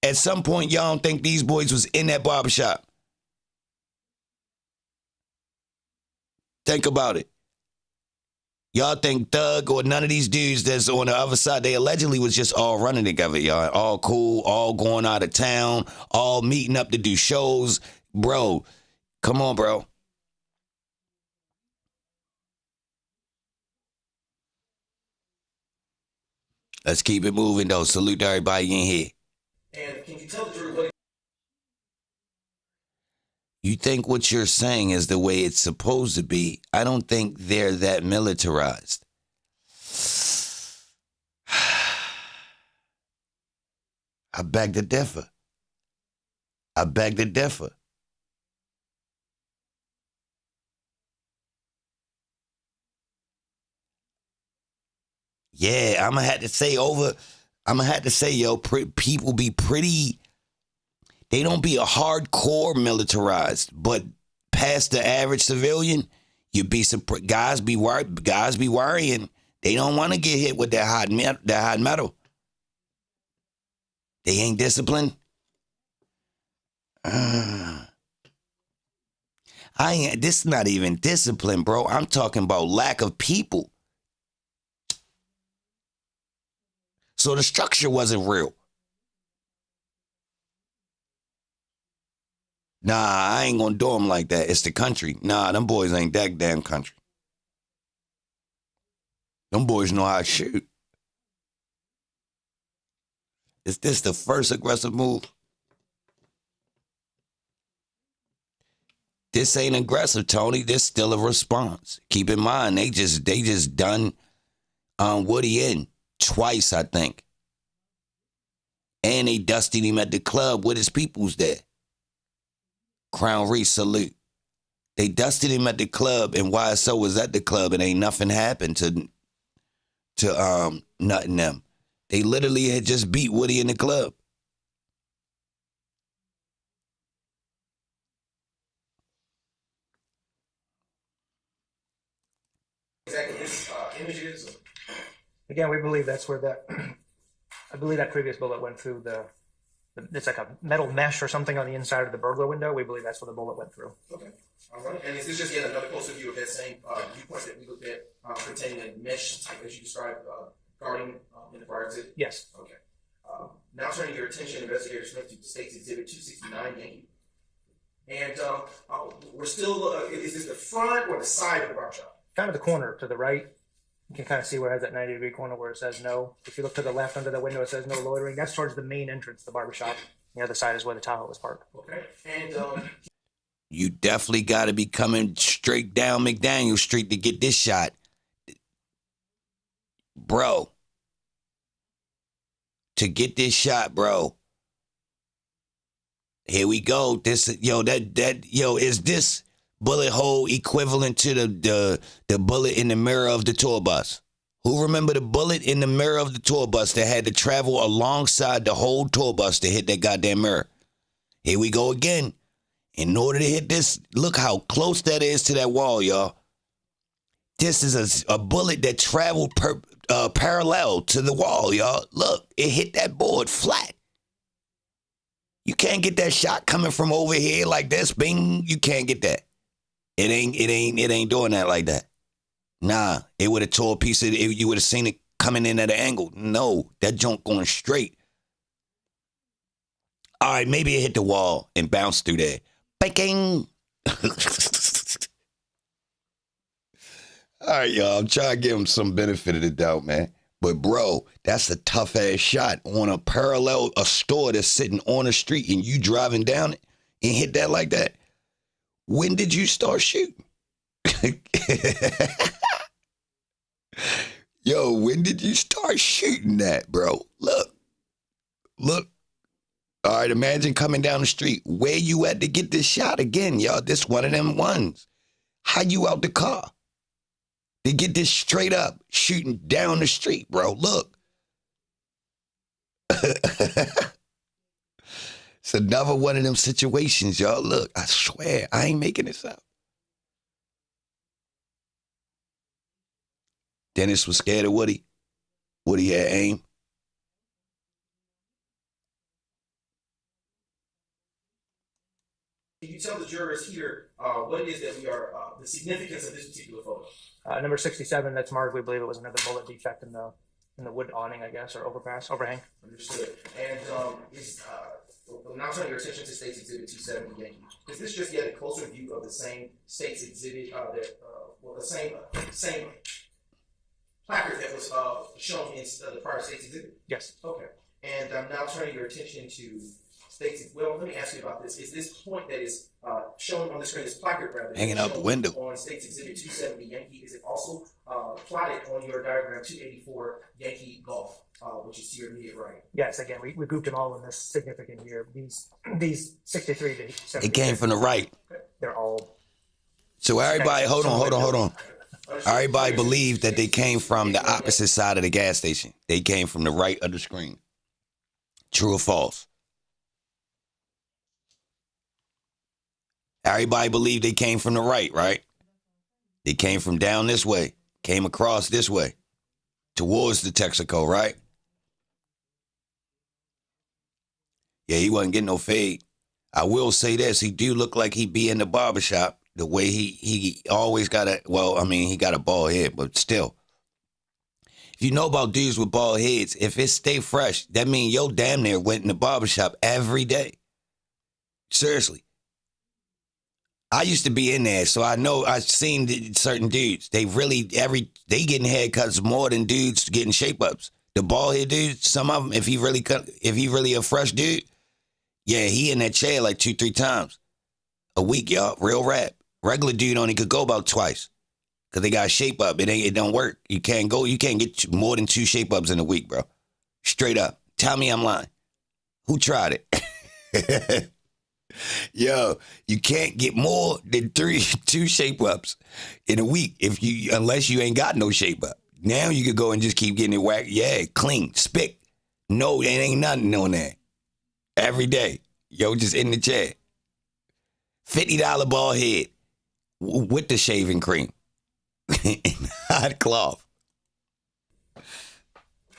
At some point, y'all don't think these boys was in that barbershop. Think about it. Y'all think Thug or none of these dudes that's on the other side, they allegedly was just all running together, y'all. All cool, all going out of town, all meeting up to do shows. Bro, come on, bro. Let's keep it moving, though. Salute to everybody in here. And can you tell the jury what? You think what you're saying is the way it's supposed to be. I don't think they're that militarized. I beg to differ. I beg to differ. Yeah, I'm gonna have to say, yo, people be pretty. They don't be a hardcore militarized, but past the average civilian, you'd be surprised. Guys be worrying. They don't want to get hit with that hot metal. They ain't disciplined. This is not even discipline, bro. I'm talking about lack of people. So the structure wasn't real. Nah, I ain't gonna do them like that. It's the country. Nah, them boys ain't that damn country. Them boys know how to shoot. Is this the first aggressive move? This ain't aggressive, Tony. This still a response. Keep in mind, they just done Woody in twice, I think. And they dusted him at the club with his peoples there. Crown Reese, salute. They dusted him at the club, and YSO was at the club, and ain't nothing happened to Nut and them. They literally had just beat Woody in the club. Exactly. This image is. Again, we believe that's where that. I believe that previous bullet went through it's like a metal mesh or something on the inside of the burglar window. We believe that's where the bullet went through. Okay. All right. And is this just yet another closer view of that same viewpoint that we looked at containing a mesh type as you described guarding in the fire exit? Yes. Okay. Now turning your attention, Investigator Smith, to State's Exhibit 269. Thank you. And we're still, is this the front or the side of the barbershop? Kind of the corner to the right. You can kind of see where it has that 90-degree corner where it says no. If you look to the left under the window, it says no loitering. That's towards the main entrance, the barbershop. The other side is where the Tahoe was parked. Okay. And you definitely got to be coming straight down McDaniel Street to get this shot. Bro. To get this shot, bro. Here we go. Is this bullet hole equivalent to the bullet in the mirror of the tour bus? Who remember the bullet in the mirror of the tour bus that had to travel alongside the whole tour bus to hit that goddamn mirror? Here we go again. In order to hit this, look how close that is to that wall, y'all. This is a bullet that traveled parallel to the wall, y'all. Look, it hit that board flat. You can't get that shot coming from over here like this, bing. You can't get that. It ain't doing that like that. Nah, it would have tore a piece of it. You would have seen it coming in at an angle. No, that junk going straight. All right, maybe it hit the wall and bounced through there. Banking. All right, y'all. I'm trying to give him some benefit of the doubt, man. But, bro, that's a tough-ass shot on a store that's sitting on the street and you driving down it and hit that like that. When did you start shooting? Yo, when did you start shooting that, bro? Look. All right, imagine coming down the street. Where you at to get this shot again, y'all? This one of them ones. How you out the car? To get this straight up, shooting down the street, bro. Look. It's another one of them situations, y'all. Look, I swear, I ain't making this up. Dennis was scared of Woody. Woody had aim. Can you tell the jurors here what it is that we are, the significance of this particular photo? Number 67, that's marked. We believe it was another bullet defect in the wood awning, I guess, or overhang. Understood. And now turning your attention to State's Exhibit 270, Yankee. Is this just yet a closer view of the same State's Exhibit the same placard that was shown in the prior State's Exhibit? Yes. Okay. And I'm now turning your attention to State's. Well, let me ask you about this. Is this point that is shown on the screen, this placard rather, Hanging out the window on State's Exhibit 270 Yankee? Is it also plotted on your diagram 284 Yankee Golf, which is to your immediate right? Yes. Again, we grouped them all in this significant year. These 63 to 70. It came from the right. They're all. So everybody, hold on. Everybody believed that they came from the opposite side of the gas station. They came from the right of the screen. True or false? Everybody believed they came from the right? They came from down this way, came across this way, towards the Texaco, right? Yeah, he wasn't getting no fade. I will say this, he do look like he be in the barbershop. The way he always got he got a bald head, but still. If you know about dudes with bald heads, if it stay fresh, that means yo damn near went in the barbershop every day. Seriously. I used to be in there, so I know I've seen certain dudes. They getting haircuts more than dudes getting shape-ups. The bald head dudes, some of them, if he really a fresh dude, yeah, he in that chair like 2-3 times a week, y'all. Real rap. Regular dude only could go about twice because they got shape up. It don't work. You can't get more than 2 shape ups in a week, bro. Straight up. Tell me I'm lying. Who tried it? Yo, you can't get more than 2 shape ups in a week unless you ain't got no shape up. Now you could go and just keep getting it whacked. Yeah, clean, spick. No, there ain't nothing on that. Every day. Yo, just in the chair. $50 bald head with the shaving cream. Hot cloth.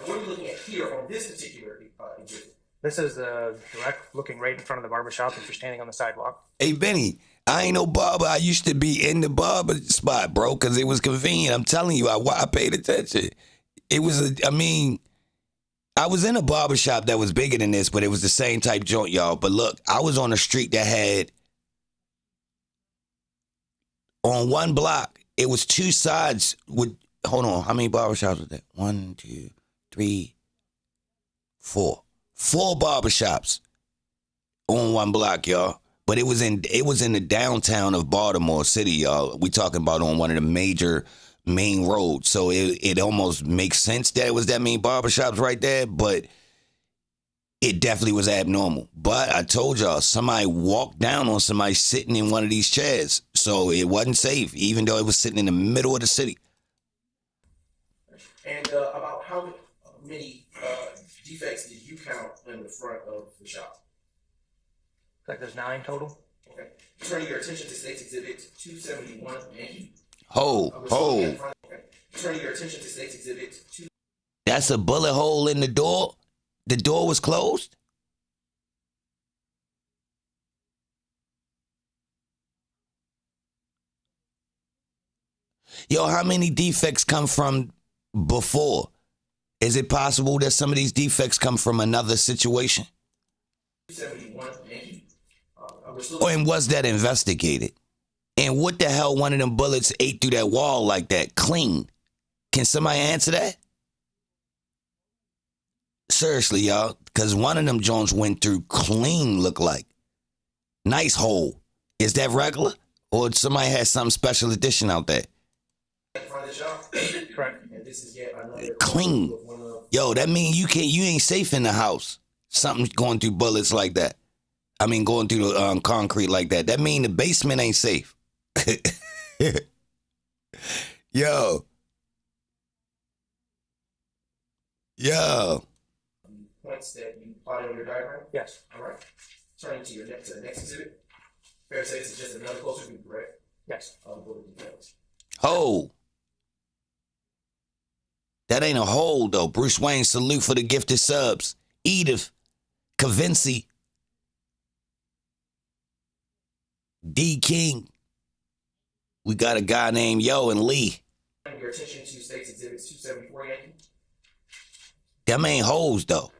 What are you looking at here on this particular exhibit? This is direct looking right in front of the barbershop if you're standing on the sidewalk. Hey, Benny, I ain't no barber. I used to be in the barber spot, bro, because it was convenient. I'm telling you, I paid attention. It was, I was in a barber shop that was bigger than this, but it was the same type joint, y'all. But look, I was on a street that had, on one block, it was 2 sides with, hold on, how many barbershops was that? 1, 2, 3, 4. 4 barbershops on one block, y'all. But it was in the downtown of Baltimore City, y'all. We talking about on one of the major main roads. So it almost makes sense that it was that many barbershops right there, but it definitely was abnormal. But I told y'all, somebody walked down on somebody sitting in one of these chairs. So it wasn't safe, even though it was sitting in the middle of the city. And about how many defects did you count in the front of the shop? Like there's 9 total. Okay. Turning your attention to State's Exhibit 271. Ho. Turning your attention to State's Exhibit 2. That's a bullet hole in the door? The door was closed? Yo, how many defects come from before? Is it possible that some of these defects come from another situation? 271. And was that investigated? And what the hell one of them bullets ate through that wall like that? Clean. Can somebody answer that? Seriously, y'all. Because one of them joints went through clean, look like. Nice hole. Is that regular? Or somebody has some special edition out there? Correct. And this is yet another Clean. Yo, that means you ain't safe in the house. Something's going through bullets like that. I mean, going through the concrete like that. That mean the basement ain't safe. Yo. Points that you plotted on your diagram? Yes. All right. Turning to the next exhibit. Fair to say this is just another closer view, correct? Yes. Bullet defects. Ho. That ain't a hole, though. Bruce Wayne, salute for the gifted subs. Edith, Cavinci, D. King. We got a guy named Yo and Lee. Your attention to States Exhibit 274, Yankee. Them ain't holes, though.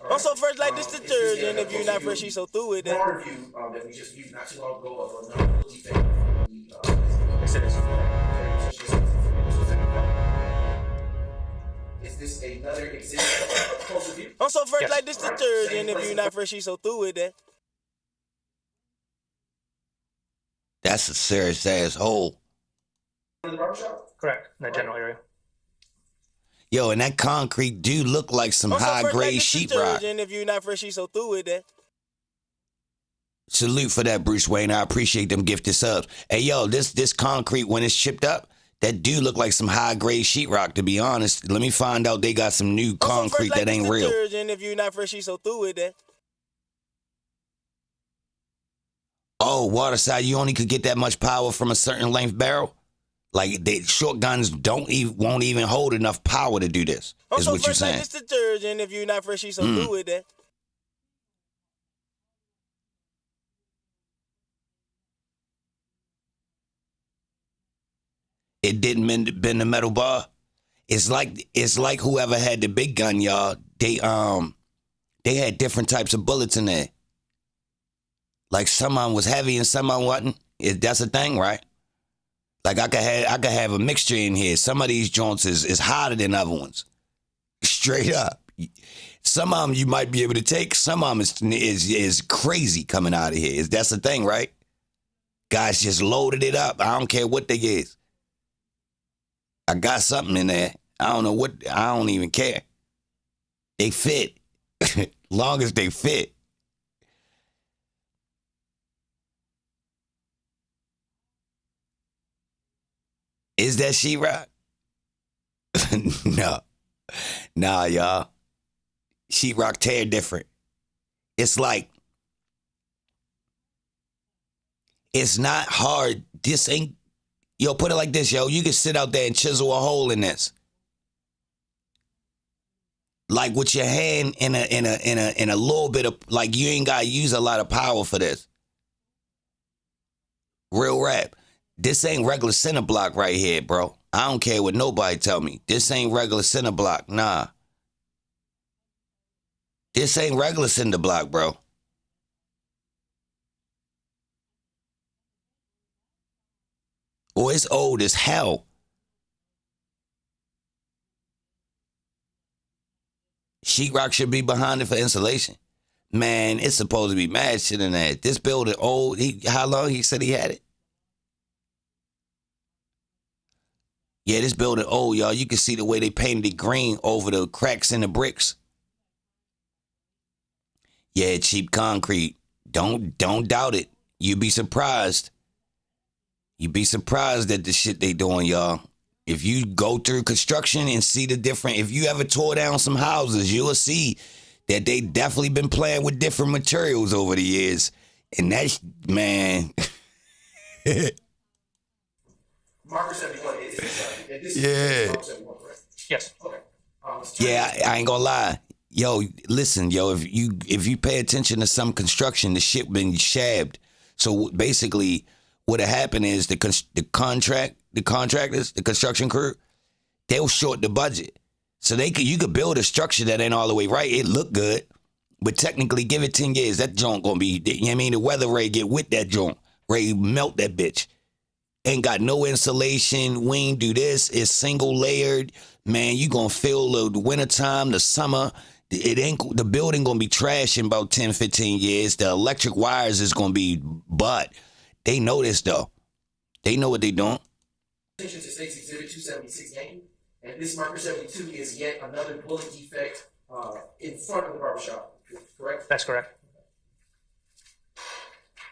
Also, first like this detergent. If you're not fresh, you so through with that. Broad review that we just viewed not too long ago of a number of defects. Yes, it is. Is this another exhibit of closer view? Also, first Yes. like this detergent. If you're not fresh, you so through with that. That's a serious ass hole. In the barbershop? Correct. In that general area. Yo, and that concrete do look like some Also, high first like grade this sheetrock. detergent. If you're not fresh, you so through with that. Salute for that, Bruce Wayne. I appreciate them gifted subs. Hey, yo, this concrete, when it's chipped up, that do look like some high grade sheetrock, to be honest. Let me find out they got some new Also, concrete first like that ain't this real. detergent. If you're not fresh, you so through with that. Oh, Waterside, you only could get that much power from a certain length barrel? Like, short guns won't even hold enough power to do this, is Also, what you're first like saying. this detergent. If you're not fresh, you so through with that. It didn't bend the metal bar. It's like whoever had the big gun, y'all. They had different types of bullets in there. Like some of them was heavy and some of them wasn't. That's a thing, right? Like I could have a mixture in here. Some of these joints is hotter than other ones. Straight up. Some of them you might be able to take. Some of them is crazy coming out of here. That's the thing, right? Guys just loaded it up. I don't care what they is. I got something in there. I don't know what. I don't even care. They fit. Long as they fit. Is that sheetrock? No. Nah, y'all. Sheetrock tear different. It's like, it's not hard. This ain't, yo, put it like this, yo. You can sit out there and chisel a hole in this. Like with your hand in a little bit of, like you ain't gotta use a lot of power for this. Real rap. This ain't regular center block right here, bro. I don't care what nobody tell me. This ain't regular center block. Nah. This ain't regular center block, bro. Or it's old as hell. Sheetrock should be behind it for insulation. Man, it's supposed to be mad shit in there. This building old. How long he said he had it? Yeah, this building old, y'all. You can see the way they painted it green over the cracks in the bricks. Yeah, cheap concrete. Don't doubt it. You'd be surprised. You'd be surprised at the shit they doing, y'all. If you go through construction and see the different, if you ever tore down some houses, you'll see that they definitely been playing with different materials over the years. And that's, man. Marker 71 is Yeah. Marker 71, correct? Yes. Okay. Yeah, I ain't gonna lie. Yo, listen, yo, if you pay attention to some construction, the shit been shabbed. So basically, what happened is the contractors, the construction crew, they'll short the budget. So you could build a structure that ain't all the way right. It look good, but technically, give it 10 years, that joint gonna be. You know what I mean? The weather ray get with that joint, ray melt that bitch. Ain't got no insulation. We ain't do this. It's single layered. Man, you gonna feel the wintertime, the summer. The building gonna be trash in about 10, 15 years. The electric wires is gonna be butt. They know this though. They know what they doing. Attention to States Exhibit 276 Yankee, and this marker 72 is yet another bullet defect in front of the barbershop, correct? That's correct.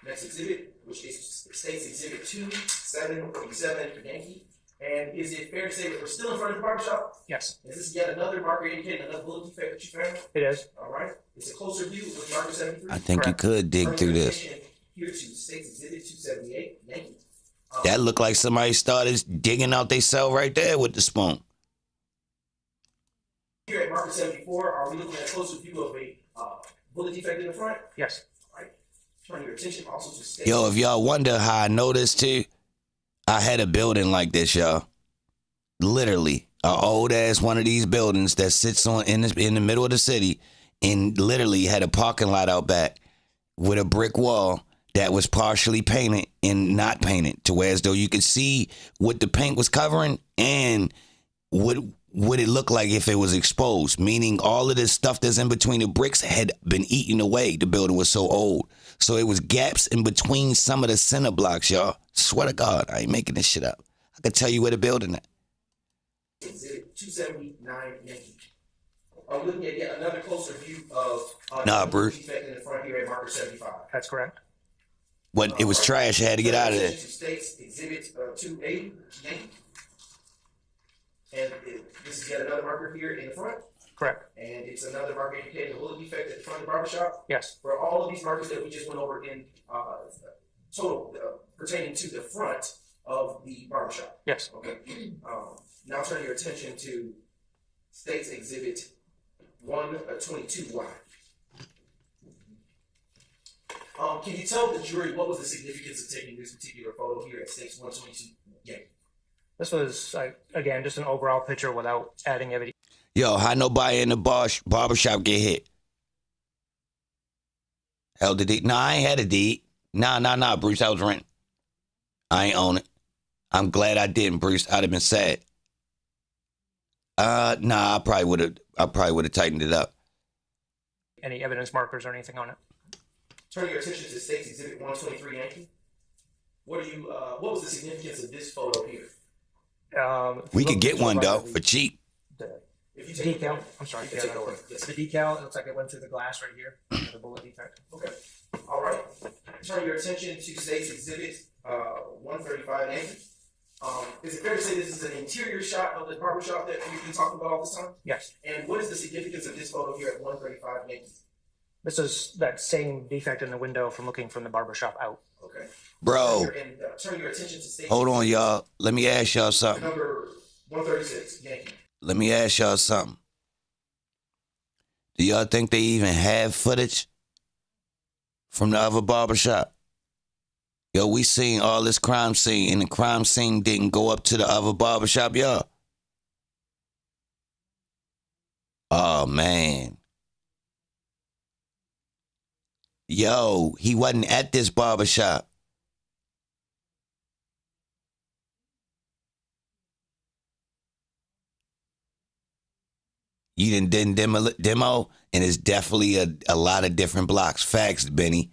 Next exhibit, which is States Exhibit 277 Yankee. And is it fair to say that we're still in front of the barbershop? Yes, Is this yet another marker indicating another bullet defect that you found? it is. All right. It's a closer view with marker 73. I think Correct. you could dig through this. Here to States Exhibit 278 Yankee. That looked like somebody started digging out they cell right there with the spoon. Here at marker 74, are we looking at a closer view of a bullet defect in the front? Yes. All right. Turn your attention also to state. Yo, if y'all wonder how I know this too, I had a building like this, y'all. Literally, a old ass one of these buildings that sits on in the middle of the city, and literally had a parking lot out back with a brick wall that was partially painted and not painted, to where as though you could see what the paint was covering and what it looked like if it was exposed. Meaning all of this stuff that's in between the bricks had been eaten away. The building was so old, so it was gaps in between some of the center blocks, y'all. Swear to God, I ain't making this shit up. I could tell you where the building at. Exhibit 279 Yankee. Are we looking at yet another closer view of Bruce. defect in the front here at marker 75? That's correct. When it was trash, I had to get out of there. States Exhibit 280 Yankee. And this is yet another marker here in the front. Correct. And it's another marker indicating a bullet defect at the front of the barbershop. Yes. For all of these markers that we just went over in total pertaining to the front of the barbershop. Yes. Okay. Now turn your attention to States Exhibit 122Y. Can you tell the jury what was the significance of taking this particular photo here at States 122? Yeah. This was again just an overall picture without adding everything. Yo, how nobody in the barbershop get hit? Held the deed? Nah, I ain't had a deed. Nah, Bruce, I was renting. I ain't own it. I'm glad I didn't, Bruce. I'd have been sad. Nah, I probably would have tightened it up. Any evidence markers or anything on it? Turn your attention to States Exhibit 123 Yankee. What was the significance of this photo here? We could get one though for cheap. The decal. I'm sorry. Yeah, that'll work. Yes. The decal. It looks like it went through the glass right here. The bullet defect. Okay. All right. Turn your attention to States Exhibit 135 Yankee. Is it fair to say this is an interior shot of the barbershop that we've been talking about all this time? Yes. And what is the significance of this photo here at 135 Yankee? This is that same defect in the window from looking from the barbershop out. Okay. Bro. And turn your attention to States. Hold on, y'all. Let me ask y'all something. Number 136 Yankee. Let me ask y'all something. Do y'all think they even have footage from the other barbershop? Yo, we seen all this crime scene, and the crime scene didn't go up to the other barbershop, y'all. Oh, man. Yo, he wasn't at this barbershop. You didn't demo, and it's definitely a lot of different blocks. Facts, Benny.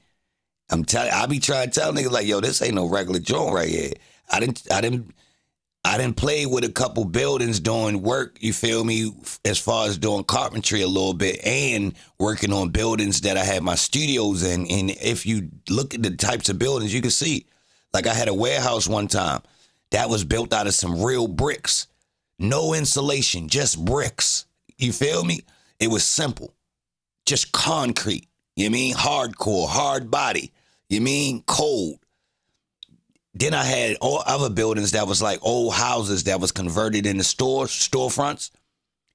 I be trying to tell niggas like, yo, this ain't no regular joint right here. I didn't play with a couple buildings doing work, you feel me, as far as doing carpentry a little bit and working on buildings that I had my studios in. And if you look at the types of buildings, you can see, like I had a warehouse one time that was built out of some real bricks. No insulation, just bricks. You feel me? It was simple. Just concrete. You mean? Hardcore, hard body. You mean? Cold. Then I had all other buildings that was like old houses that was converted into storefronts.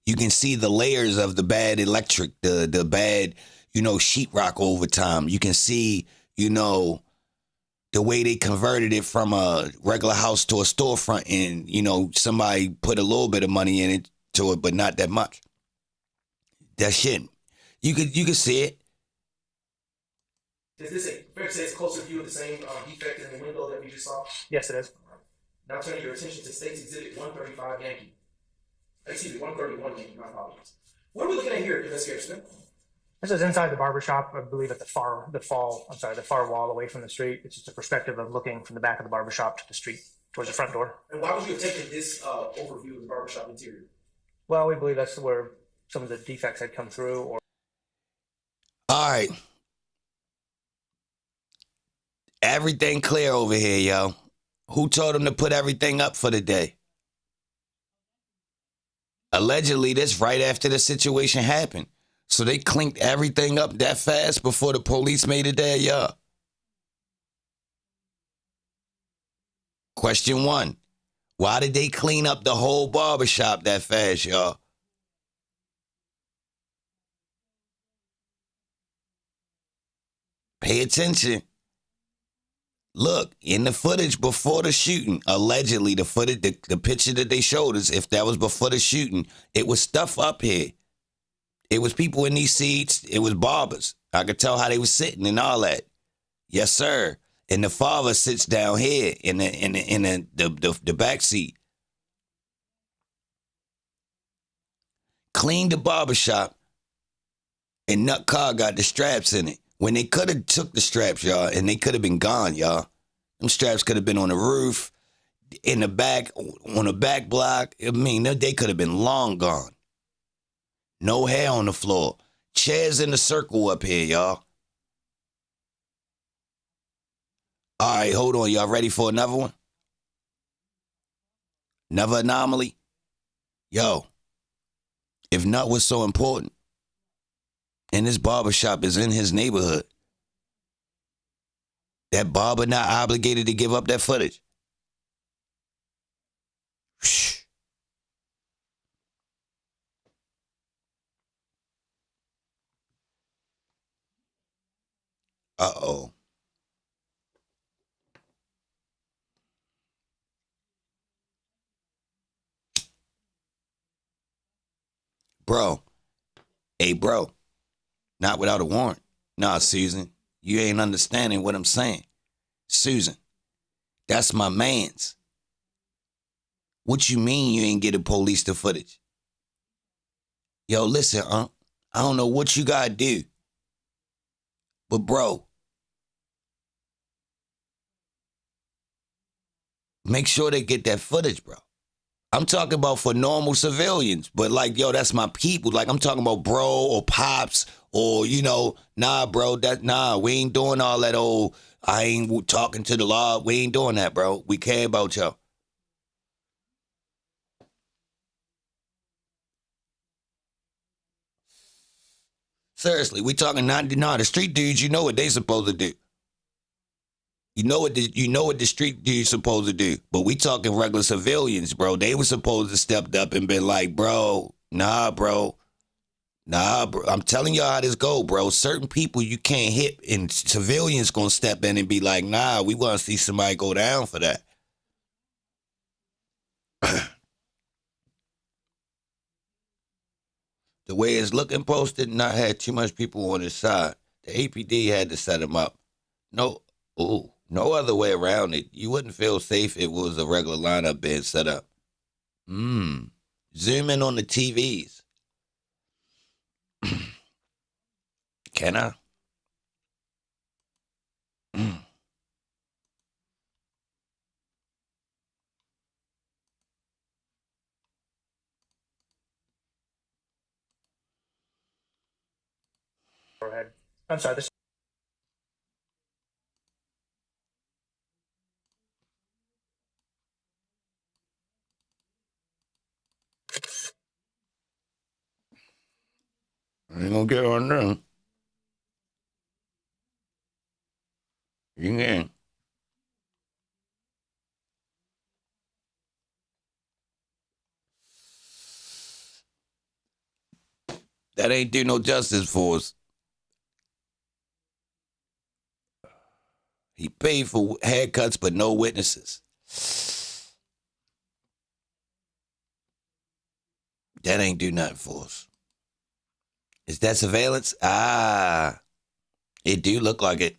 You can see the layers of the bad electric, the bad, sheetrock over time. You can see, the way they converted it from a regular house to a storefront, and, somebody put a little bit of money in it to it, but not that much. That shit. You could see it. Is this fair to say it's a closer view of the same defect in the window that we just saw? Yes, it is. Now turning your attention to States Exhibit 135 Yankee. Excuse me, 131 Yankee, my apologies. What are we looking at here, Investigator Smith? This is inside the barbershop, I believe at the far wall away from the street. It's just a perspective of looking from the back of the barbershop to the street, towards the front door. And why would you have taken this overview of the barbershop interior? Well, we believe that's where some of the defects had come through. All right. Everything clear over here, yo. Who told him to put everything up for the day? Allegedly, this right after the situation happened. So they cleaned everything up that fast before the police made it there, yo. Question 1. Why did they clean up the whole barbershop that fast, y'all? Pay attention. Look, in the footage before the shooting, allegedly the footage, the picture that they showed us, if that was before the shooting, it was stuff up here. It was people in these seats. It was barbers. I could tell how they was sitting and all that. Yes, sir. And the father sits down here in the back seat. Cleaned the barbershop, and Nut car got the straps in it. When they could have took the straps, y'all, and they could have been gone, y'all. Them straps could have been on the roof, in the back, on the back block. I mean, they could have been long gone. No hair on the floor. Chairs in a circle up here, y'all. All right, hold on. Y'all ready for another one? Another anomaly? Yo, if Nut was so important, and this barbershop is in his neighborhood, that barber not obligated to give up that footage? Shh. Uh-oh. Bro. Hey, bro. Not without a warrant. Nah, Susan. You ain't understanding what I'm saying. Susan. That's my mans. What you mean you ain't get the police the footage? Yo, listen, I don't know what you gotta do. But, bro, make sure they get that footage, bro. I'm talking about for normal civilians, but like, yo, that's my people. Like, I'm talking about bro or pops or, you know, nah, bro, we ain't doing all that old, I ain't talking to the law. We ain't doing that, bro. We care about y'all. Seriously, we talking the street dudes, you know what they supposed to do. You know what the street dudes supposed to do. But we talking regular civilians, bro. They were supposed to step up and been like, bro. Nah, bro. I'm telling y'all how this go, bro. Certain people you can't hit, and civilians gonna step in and be like, nah, we want to see somebody go down for that. The way it's looking posted, not had too much people on his side. The APD had to set him up. No other way around it. You wouldn't feel safe if it was a regular lineup being set up. Zoom in on the TVs. Can I? Go ahead. I'm sorry. This. I ain't gonna get on them. You can. That ain't do no justice for us. He paid for haircuts, but no witnesses. That ain't do nothing for us. Is that surveillance? It do look like it.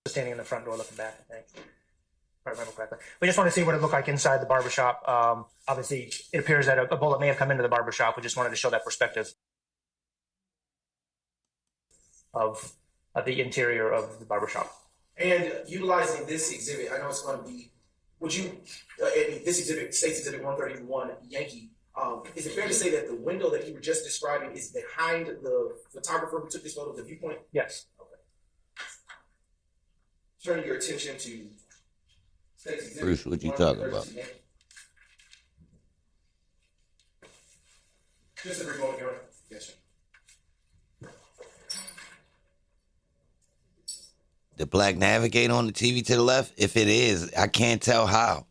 Standing in the front door looking back, I think. If I remember correctly. We just want to see what it looked like inside the barbershop. Obviously, it appears that a bullet may have come into the barbershop. We just wanted to show that perspective of the interior of the barbershop. And utilizing this exhibit, I know it's going to be, this exhibit states Exhibit 131 Yankee. Is it fair to say that the window that you were just describing is behind the photographer who took this photo, the viewpoint? Yes. Okay. Turn your attention to states Exhibit Bruce, what you talking about? Yankee. Just a brief moment, Your Honor. Yes, sir. The black navigator on the TV to the left? If it is, I can't tell how.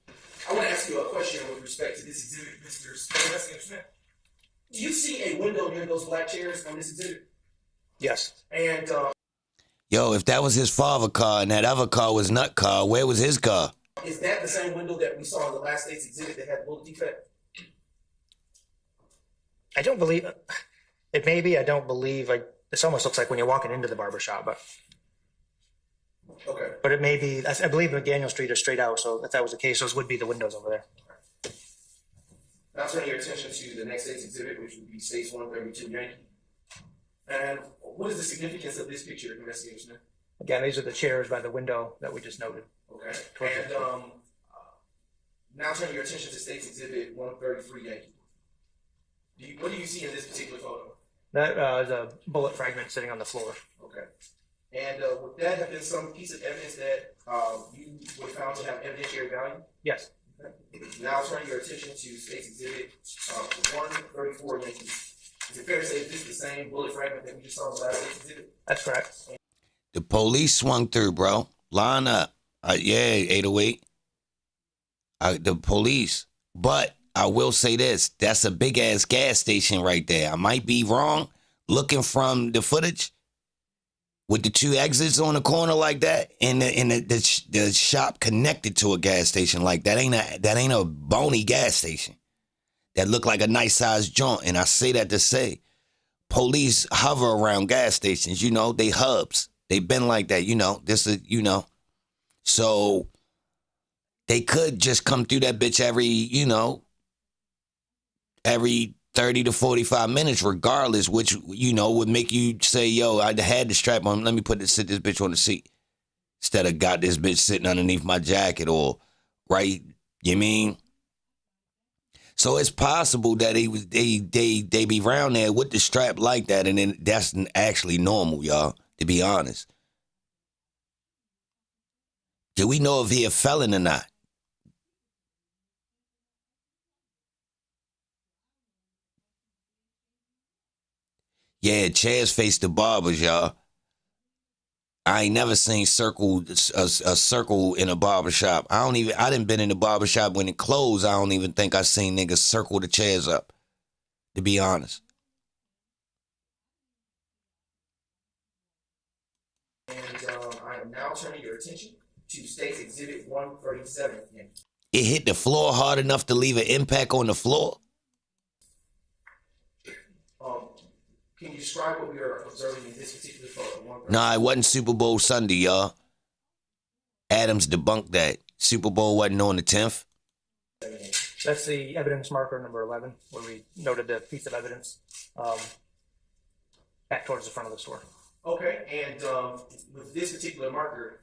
I want to ask you a question with respect to this exhibit, Mr. Spence. Do you see a window near those black chairs on this exhibit? Yes. And Yo, if that was his father's car and that other car was Nut car, where was his car? is that the same window that we saw in the last state's exhibit that had bullet defect? I don't believe it. May be. I don't believe. Like this almost looks like when you're walking into the barber shop, Okay. but it may be. I believe McDaniel Street is straight out. So if that was the case, those would be the windows over there. Now turn your attention to the next state's exhibit, which would be States 132 Yankee. And what is the significance of this picture, Investigator Smith? Again, these are the chairs by the window that we just noted. Okay. And now turn your attention to State's Exhibit 133 Yankee. What do you see in this particular photo? That is a bullet fragment sitting on the floor. Okay. And would that have been some piece of evidence that you were found to have evidentiary value? Yes. Okay. Now turn your attention to State's Exhibit 134 Yankee. Is it fair to say that this is the same bullet fragment that we just saw in the last State's Exhibit? That's correct. The police swung through, bro. Line up. Yeah, 808. The police. But I will say this. That's a big-ass gas station right there. I might be wrong. Looking from the footage with the two exits on the corner like that and the shop connected to a gas station like that ain't a bony gas station. That look like a nice-sized joint. And I say that to say police hover around gas stations. You know, they hubs. They've been like that, you know. So they could just come through that bitch every 30 to 45 minutes, regardless, which, would make you say, yo, I had the strap on. Let me sit this bitch on the seat. Instead of got this bitch sitting underneath my jacket or, right, you mean? So it's possible that they be around there with the strap like that, and then that's actually normal, y'all, to be honest. Do we know if he a felon or not? Yeah, chairs face the barbers, y'all. I ain't never seen a circle in a barbershop. I done been in the barbershop when it closed. I don't even think I seen niggas circle the chairs up, to be honest. And I am now turning your attention to State's Exhibit 137. It hit the floor hard enough to leave an impact on the floor? Can you describe what we are observing in this particular photo? Nah, it wasn't Super Bowl Sunday, y'all. Adams debunked that. Super Bowl wasn't on the 10th. That's the evidence marker number 11, where we noted the piece of evidence back towards the front of the store. Okay, and with this particular marker,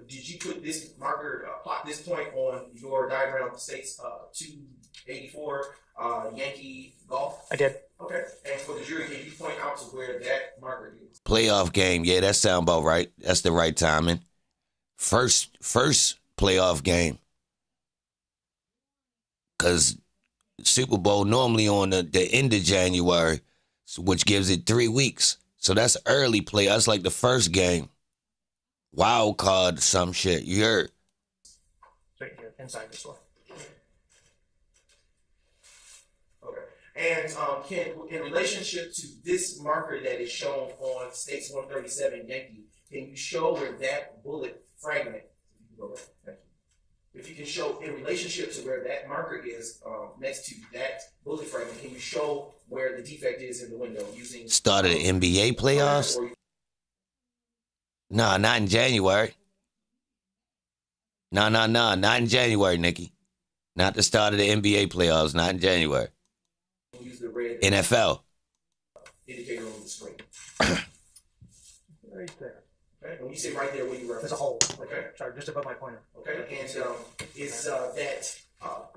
did you put this marker, plot this point on your diagram of States 284 Yankee Golf? I did. Okay, and for the jury, can you point out to where that marker is? Playoff game, yeah, that sound about right. That's the right timing. First playoff game. Because Super Bowl normally on the end of January, which gives it 3 weeks. So that's early play. That's like the first game. Wild card, some shit. You heard? Right here, inside the store. And in relationship to this marker that is shown on States 137 Yankee, can you show where that bullet fragment, if you can show in relationship to where that marker is next to that bullet fragment, can you show where the defect is in the window using... Started the NBA playoffs? Nah, not in January. Nah, not in January, Nikki. Not the start of the NBA playoffs, not in January. Use the red NFL indicator on the screen. Right there. Okay. When you say right there, what do you reference? There's a hole. Okay. Sorry, just above my pointer. Okay. And is that?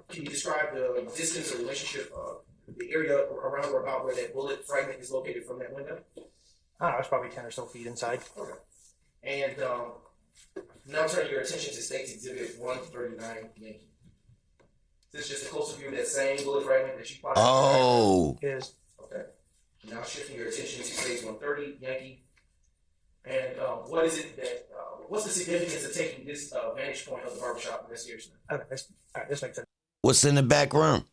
Can you describe the distance or relationship, the area around or about where that bullet fragment is located from that window? I don't know. It's probably 10 or so feet inside. Okay. And now turn your attention to State's Exhibit 139 Yankee. This is just a closer view of that same bullet fragment that you plotted. Oh. Is okay. Now shifting your attention to States 130 Yankee. And what is it that? What's the significance of taking this vantage point of the barbershop investigation? okay. This makes sense. What's in the back room?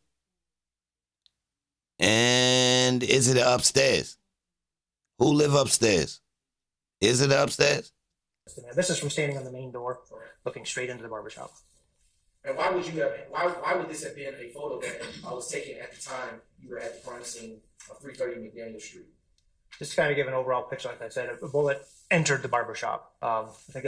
And is it upstairs? Who live upstairs? Is it upstairs? This is from standing on the main door, looking straight into the barbershop. And why would you have? Why would this have been a photo that was taken at the time you were at the crime scene of 330 McDaniel Street? Just to kind of give an overall picture, like I said, a bullet entered the barbershop. I think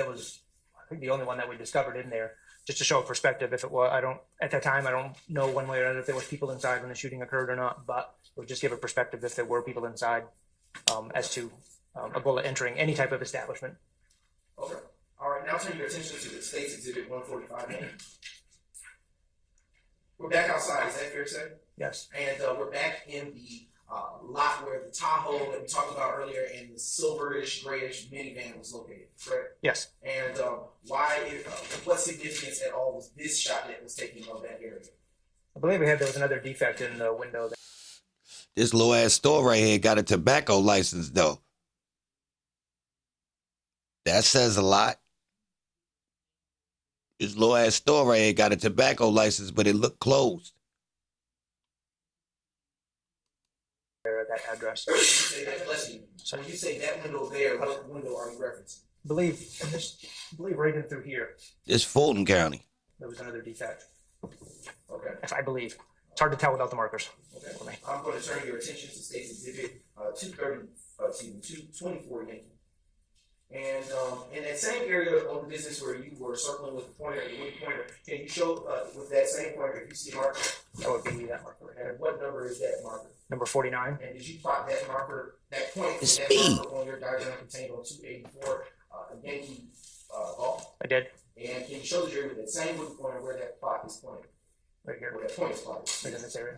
the only one that we discovered in there, just to show a perspective. If it was, at that time, I don't know one way or another if there was people inside when the shooting occurred or not, but it would just give a perspective if there were people inside, as to a bullet entering any type of establishment. Okay. All right. Now turn your attention to the State's Exhibit 145A. We're back outside. Is that fair to say? Yes. And we're back in the lot where the Tahoe that we talked about earlier and the silverish, grayish minivan was located, correct? Yes. And what significance at all was this shot that was taken of that area? I believe there was another defect in the window. This little ass store right here got a tobacco license though. That says a lot. This little ass store right here got a tobacco license, but it looked closed. That address. So when you say that window there, what window are you referencing? I believe right in through here, It's Fulton County. there was another defect. Okay. If I believe. It's hard to tell without the markers. Okay. I'm going to turn your attention to State's Exhibit 224 Yankee. And in that same area of the business where you were circling with the pointer, can you show with that same pointer if you see a marker? That would be that marker right here. And what number is that marker? Number 49. And did you plot that marker, that point, It's that speed. marker on your diagram contained on 284 Yankee ball? I did. And can you show the jury with that same wooden pointer where that plot is pointed? Right here. Where that point is plotted? Right in this area.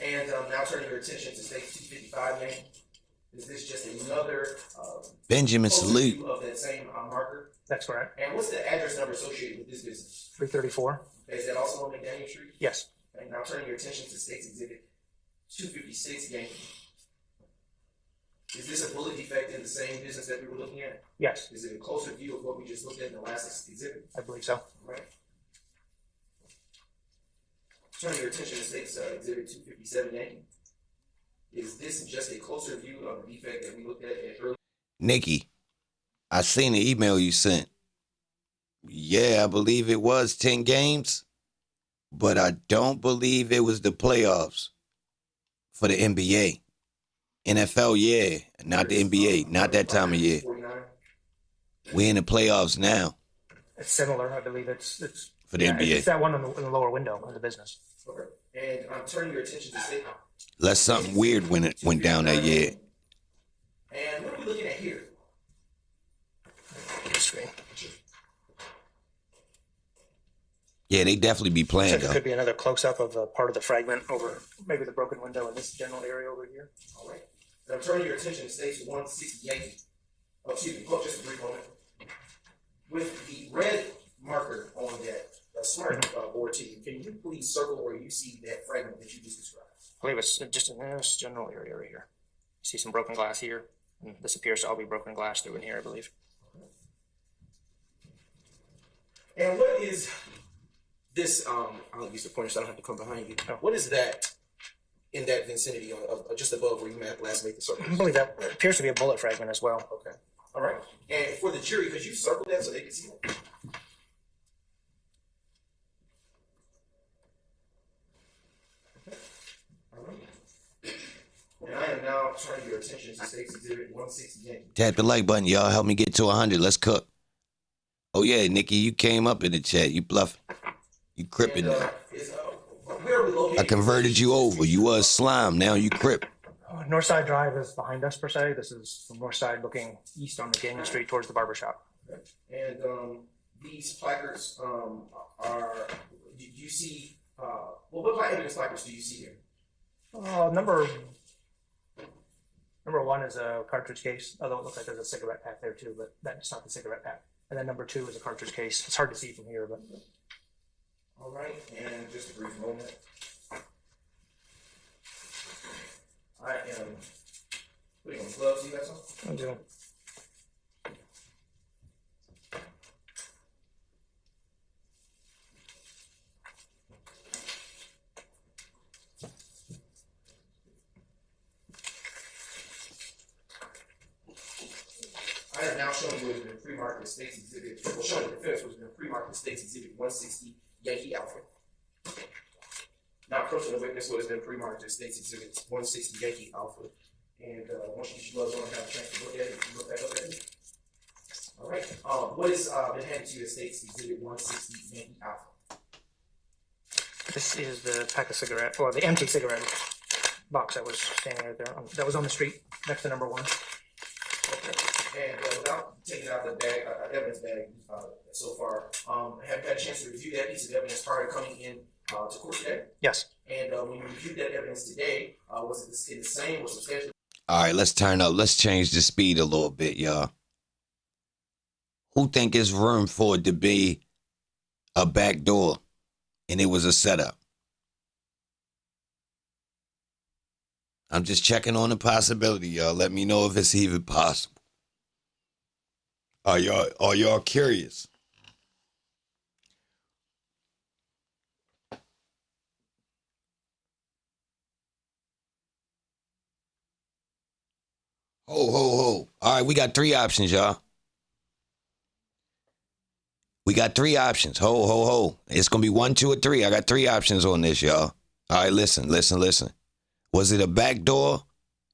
And now turning your attention to State 255 Yankee. Is this just another Benjamin closer Salute. view of that same marker? That's correct. And what's the address number associated with this business? 334. Is that also on McDaniel Street? Yes. And now turning your attention to State's Exhibit 256 Yankee. Is this a bullet defect in the same business that we were looking at? Yes. Is it a closer view of what we just looked at in the last exhibit? I believe so. Right. Turning your attention to State's Exhibit 257 Yankee. Is this just a closer view of the defect that we looked at earlier? Nikki, I seen the email you sent. Yeah, I believe it was 10 games, but I don't believe it was the playoffs for the NBA. NFL, yeah, not the NBA, not that time of year. 49. We're in the playoffs now It's similar. I believe it's for the NBA. It's that one in the lower window of the business. Okay. And I'm turning your attention to State. Unless something weird went down that year. And what are we looking at here? Screen. Yeah, they definitely be playing It though. could be another close-up of part of the fragment over maybe the broken window in this general area over here. All right. And I'm turning your attention to State's 160 Yankee. Oh, excuse me. Hold just a brief moment. With the red marker on that smart board to you, can you please circle where you see that fragment that you just described? I believe it's just in this general area right here. You see some broken glass here. And this appears to all be broken glass through in here, I believe. And what is this? I'll use the pointer so I don't have to come behind you. What is that in that vicinity of just above where you last made the circle? I believe that appears to be a bullet fragment as well. Okay. All right. And for the jury, could you circle that so they can see it? And I am now turning your attention to State's Exhibit 160 Yankee. Tap the like button, y'all. Help me get to 100. Let's cook. Oh yeah, Nikki, you came up in the chat. You bluffing. You cripping And, now. where are we located? I converted you over. You was slime. Now you crip. Northside Drive is behind us per se. This is from north side looking east on McDaniel Street towards the barbershop. And these placards are. Do you see? Well, what evidence placards do you see here? Number one is a cartridge case, although it looks like there's a cigarette pack there too, but that's not the cigarette pack. And then number 2 is a cartridge case. It's hard to see from here, but All right, and just a brief moment. I am putting on gloves. You got some? I do. I have now shown you what has been pre-marked States Exhibit, well, showing the defense what has been pre-marked States Exhibit 160 Yankee Alpha. Now approaching the witness what has been pre-marked States Exhibit 160 Yankee Alpha. And once you get your gloves on and have a chance to look at it, you can look back up at it. All right. What has been handed to you as States Exhibit 160 Yankee Alpha? This is the pack of cigarette, or the empty cigarette box that was standing right there, that was on the street next to number 1. Okay. And without taking out the bag, evidence bag so far, have you had a chance to review that piece of evidence prior to coming in to court today? Yes. And when you reviewed that evidence today, was it the same or substantially? All right, let's turn up. Let's change the speed a little bit, y'all. Who think it's room for it to be a back door and it was a setup? I'm just checking on the possibility, y'all. Let me know if it's even possible. Are y'all curious? Ho. All right, we got 3 options, y'all. We got 3 options. Ho. It's going to be 1, 2, or 3. I got 3 options on this, y'all. All right, listen. Was it a backdoor,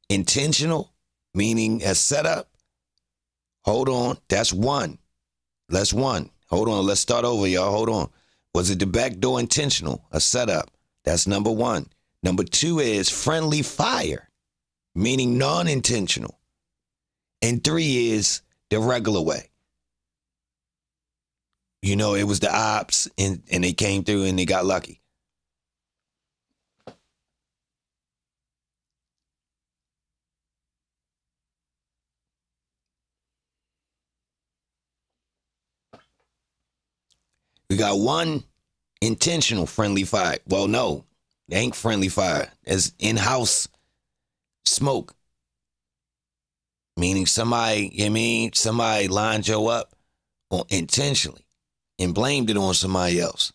intentional, meaning a setup? Hold on. That's 1. That's 1. Hold on. Let's start over, y'all. Hold on. Was it the backdoor intentional, a setup? That's number 1. Number 2 is friendly fire, meaning non-intentional. And 3 is the regular way. You know, it was the ops and they came through and they got lucky. We got 1 intentional friendly fire. Well, no, it ain't friendly fire. It's in-house smoke. Meaning somebody lined you up intentionally and blamed it on somebody else.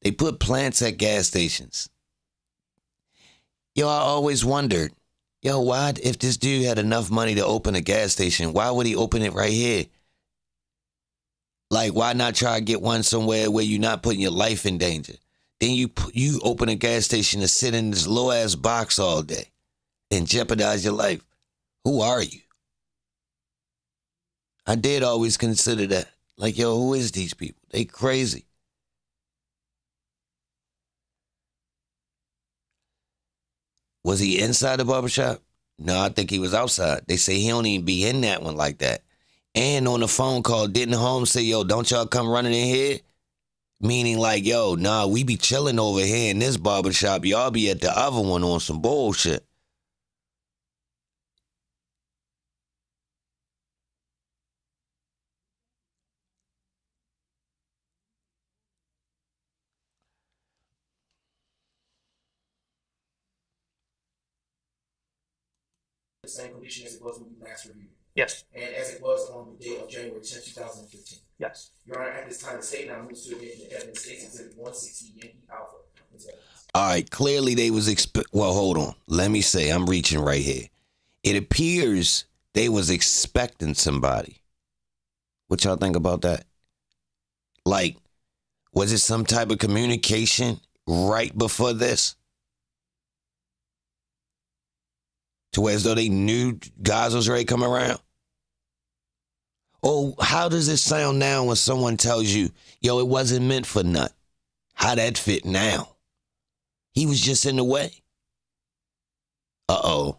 They put plants at gas stations. Yo, I always wondered, why, if this dude had enough money to open a gas station, why would he open it right here? Like, why not try to get one somewhere where you're not putting your life in danger? Then you open a gas station to sit in this low-ass box all day and jeopardize your life. Who are you? I did always consider that. Like, who is these people? They crazy. Was he inside the barbershop? No, I think he was outside. They say he don't even be in that one like that. And on the phone call, didn't Holmes say, don't y'all come running in here? Meaning like, nah, we be chilling over here in this barbershop. Y'all be at the other one on some bullshit. The same condition as it was when we last reviewed. Yes. And as it was on the day of January 10th, 2015. Yes. Your Honor, at this time, the state now moves to admit the evidence States Exhibit 160 Yankee Alpha. All right, clearly they was well, hold on. Let me say, I'm reaching right here. It appears they was expecting somebody. What y'all think about that? Like, was it some type of communication right before this? To where as though they knew guys was ready to come around? Oh, how does it sound now when someone tells you, it wasn't meant for nut? How that fit now? He was just in the way. Uh-oh.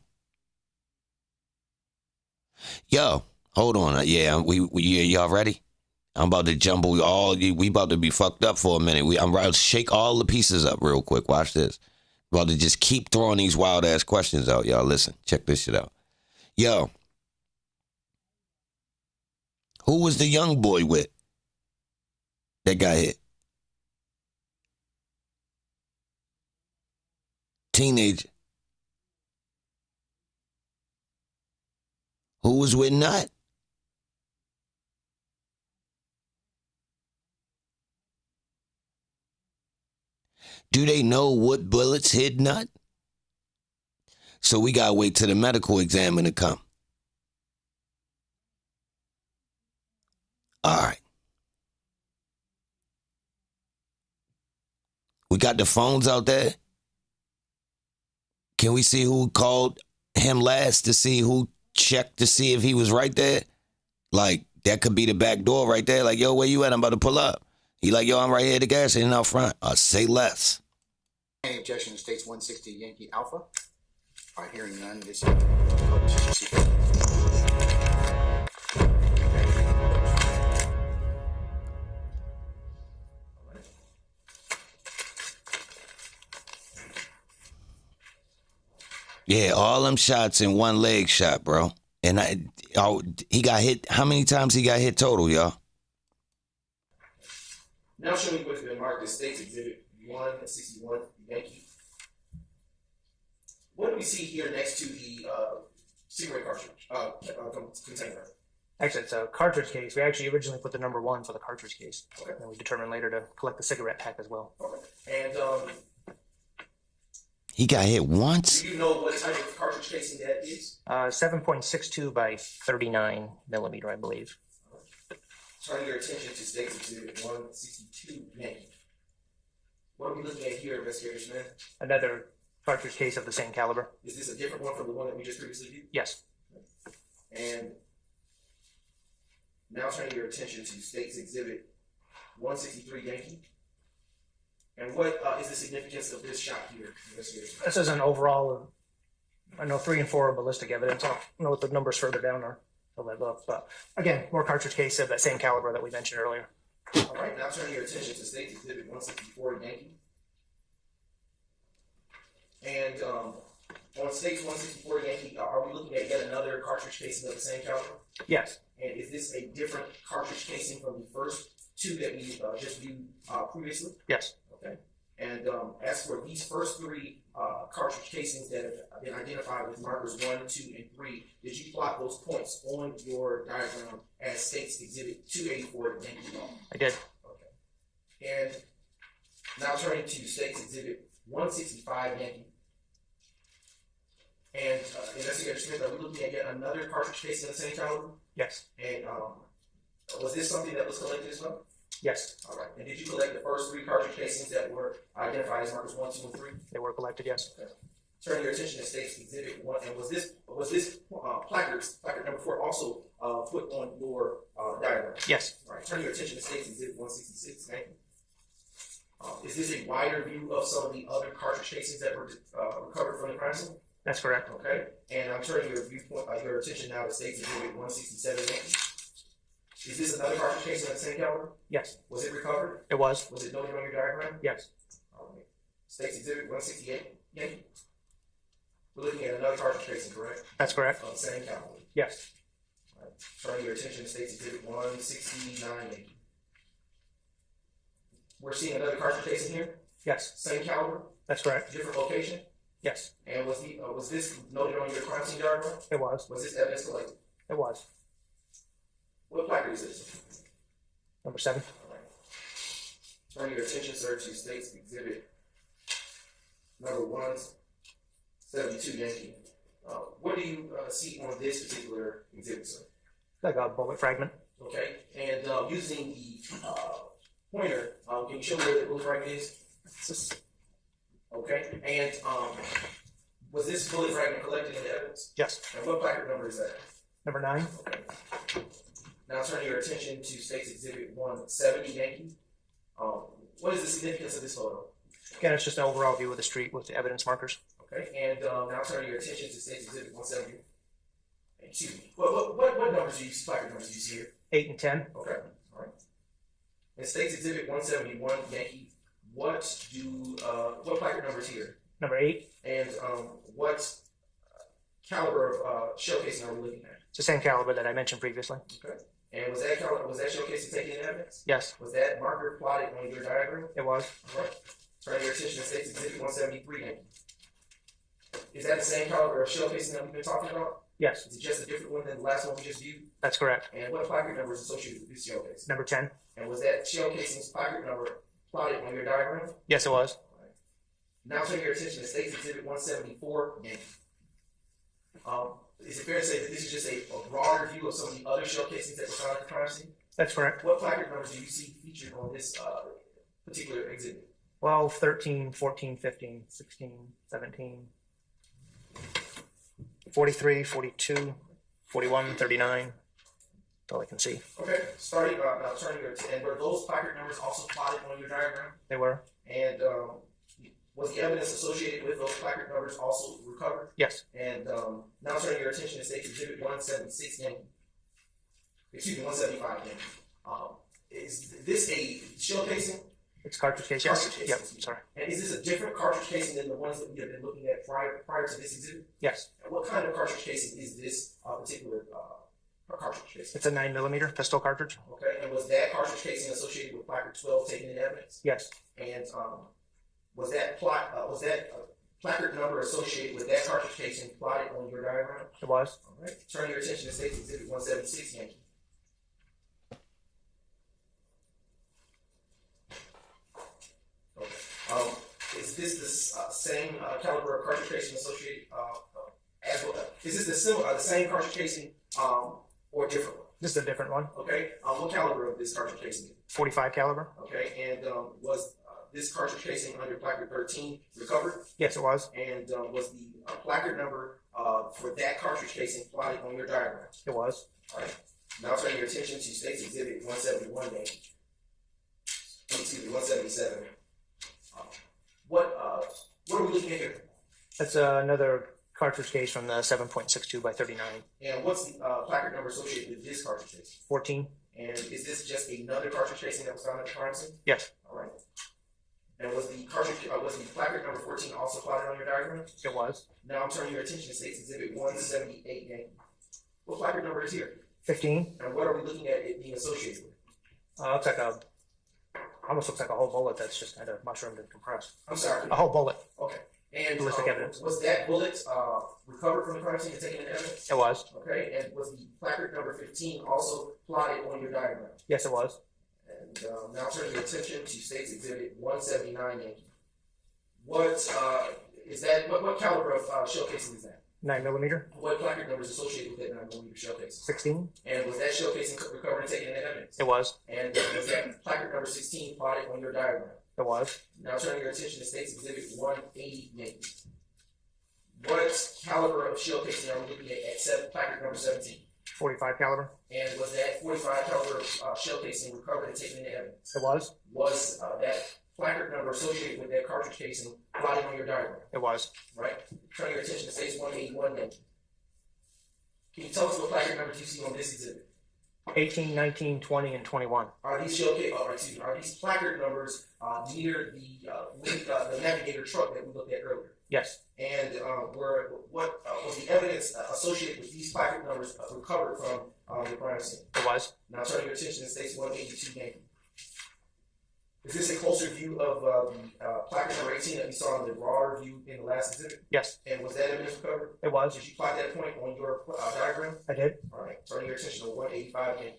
Yo, hold on. Yeah, y'all ready? I'm about to jumble we about to be fucked up for a minute. I'm about to shake all the pieces up real quick. Watch this. About to just keep throwing these wild ass questions out, y'all. Listen, check this shit out. Yo, who was the young boy with that got hit? teenager. Who was with Nut? Do they know what bullets hit Nut? So we gotta wait till the medical examiner come. All right. We got the phones out there. Can we see who called him last to see who checked to see if he was right there? Like, that could be the back door right there. Like, yo, where you at? I'm about to pull up. He like, yo, I'm right here at the gas station out front. Say less. Any objection to States 160 Yankee Alpha? All right, hearing none. This Yeah, all them shots in one leg shot, bro. And he got hit. How many times he got hit total, y'all? Now show me what's been marked as States Exhibit 161 Yankee. What do we see here next to the cigarette cartridge container? Actually, it's a cartridge case. We actually originally put the number 1 for the cartridge case. Okay. And we determined later to collect the cigarette pack as well. Okay. And He got hit once? do you know what type of cartridge casing that is? 7.62 by 39 millimeter, I believe. Turning your attention to States Exhibit 162 Yankee. What are we looking at here, Investigator Smith? Another cartridge case of the same caliber. Is this a different one from the one that we just previously viewed? Yes. And now turning your attention to States Exhibit 163 Yankee. And what is the significance of this shot here, Investigator Smith? This is an overall, I know 3 and 4 are ballistic evidence. I don't know what the numbers further down are. I'll let look. But again, more cartridge case of that same caliber that we mentioned earlier. All right, now turning your attention to States Exhibit 164 Yankee. And on States 164 Yankee, are we looking at yet another cartridge casing of the same caliber? Yes. And is this a different cartridge casing from the first 2 that we just viewed previously? Yes. Okay. And as for these first 3 cartridge casings that have been identified with markers 1, 2, and 3, did you plot those points on your diagram as States Exhibit 284 Yankee Law? I did. Okay. And now turning to States Exhibit 165 Yankee. And Investigator Smith, are we looking at yet another cartridge casing of the same caliber? Yes. And was this something that was collected as well? Yes. All right. And did you collect the first 3 cartridge casings that were identified as markers 1, 2, and 3? They were collected, yes. Okay. Turn your attention to States Exhibit 1. And was this placard number 4 also put on your diagram? Yes. All right. Turn your attention to States Exhibit 166. Thank you. Is this a wider view of some of the other cartridge casings that were recovered from the crime scene? That's correct. Okay. And I'm turning your attention now to States Exhibit 167. Is this another cartridge casing of the same caliber? Yes. Was it recovered? It was. Was it noted on your diagram? Yes. All right. States Exhibit 168. Yankee. We're looking at another cartridge casing, correct? That's correct. Of the same caliber. Yes. All right. Turning your attention to States Exhibit 169. Yankee. We're seeing another cartridge casing here. Yes. Same caliber. That's correct. Different location. Yes. And was this noted on your crime scene diagram? It was. Was this evidence collected? It was. What placard is this? Number 7. All right. Turning your attention, sir, to States Exhibit number 172 Yankee. What do you see on this particular exhibit, sir? Like a bullet fragment. Okay. And using the pointer, can you show me where the bullet fragment is? Okay. And was this bullet fragment collected in the evidence? Yes. And what placard number is that? Number 9. Okay. Now turning your attention to States Exhibit 170 Yankee. What is the significance of this photo? Again, it's just an overall view of the street with the evidence markers. Okay. And now turning your attention to States Exhibit 170. Excuse me. What numbers do you see? Placard numbers do you see here? 8 and 10. Okay. All right. In States Exhibit 171 Yankee, what placard number is here? Number 8. And what caliber of shell casing are we looking at? It's the same caliber that I mentioned previously. Okay. And was that shell casing taken in evidence? Yes. Was that marker plotted on your diagram? It was. All right. Turning your attention to States Exhibit 173 Yankee. is that the same caliber of shell casing that we've been talking about? Yes, Is it just a different one than the last one we just viewed? that's correct. And what placard number is associated with this shell casing? Number 10. And was that shell casing's placard number plotted on your diagram? Yes, it was. Now turn your attention to State's Exhibit 174, Yankee. Is it fair to say that this is just a broader view of some of the other shell casings that were found at the crime scene? That's correct. What placard numbers do you see featured on this particular exhibit? 12, 13, 14, 15, 16, 17, 43, 42, 41, 39. That's all I can see. Okay, starting now turning your and were those placard numbers also plotted on your diagram? They were? And was the evidence associated with those placard numbers also recovered? Yes. And now turning your attention to State's Exhibit 176, Yankee. Excuse me, 175, Yankee. Is this a shell casing? It's cartridge case, yes. Cartridge case, Yep, excuse me. sorry. And is this a different cartridge casing than the ones that we have been looking at prior to this exhibit? Yes. And what kind of cartridge casing is this particular cartridge casing? It's a 9mm pistol cartridge? Okay, and was that cartridge casing associated with placard 12 taken in evidence? Yes. And was that placard number associated with that cartridge casing plotted on your diagram? It was? All right. Turn your attention to State's Exhibit 176, Yankee. Okay. Is this the same caliber of cartridge casing associated as well? Is this the same cartridge casing or different one? This is a different one. Okay. What caliber of this cartridge casing? 45 caliber? Okay. And was this cartridge casing under placard 13 recovered? Yes, it was. And was the placard number for that cartridge casing plotted on your diagram? It was. All right. Now turning your attention to State's Exhibit 171, Yankee. Excuse me, 177. What are we looking at here? That's another cartridge case from the 7.62 by 39. And what's the placard number associated with this cartridge casing? 14? And is this just another cartridge casing that was found at the crime scene? Yes. All right. And was the placard number 14 also plotted on your diagram? It was. Now I'm turning your attention to State's Exhibit 178, Yankee. What placard number is here? 15? And what are we looking at it being associated with? Looks like almost looks like a whole bullet that's just kind of mushroomed and compressed. I'm sorry. A whole bullet. Okay. And Ballistic evidence. was that bullet recovered from the crime scene and taken into evidence? It was. Okay. And was the placard number 15 also plotted on your diagram? Yes, it was. And now turning your attention to State's Exhibit 179, Yankee. What is that? What caliber of shell casing is that? 9mm? What placard number is associated with that 9mm shell casing? 16? And was that shell casing recovered and taken into evidence? It was. And was that placard number 16 plotted on your diagram? It was. Now turning your attention to State's Exhibit 180, Yankee. What caliber of shell casing are we looking at placard number 17? 45 caliber? And was that 45 caliber shell casing recovered and taken into evidence? It was. Was that placard number associated with that cartridge casing plotted on your diagram? It was. Right. Turning your attention to State's 181, Yankee. Can you tell us what placard numbers you see on this exhibit? 18, 19, 20, and 21. Are these are these placard numbers near the navigator truck that we looked at earlier? Yes. And what was the evidence associated with these placard numbers recovered from the crime scene? It was. Now turning your attention to State's 182, Yankee. Is this a closer view of the placard number 18 that we saw in the broader view in the last exhibit? Yes. And was that evidence recovered? It was. Did you plot that point on your diagram? I did. All right. Turning your attention to 185, Yankee.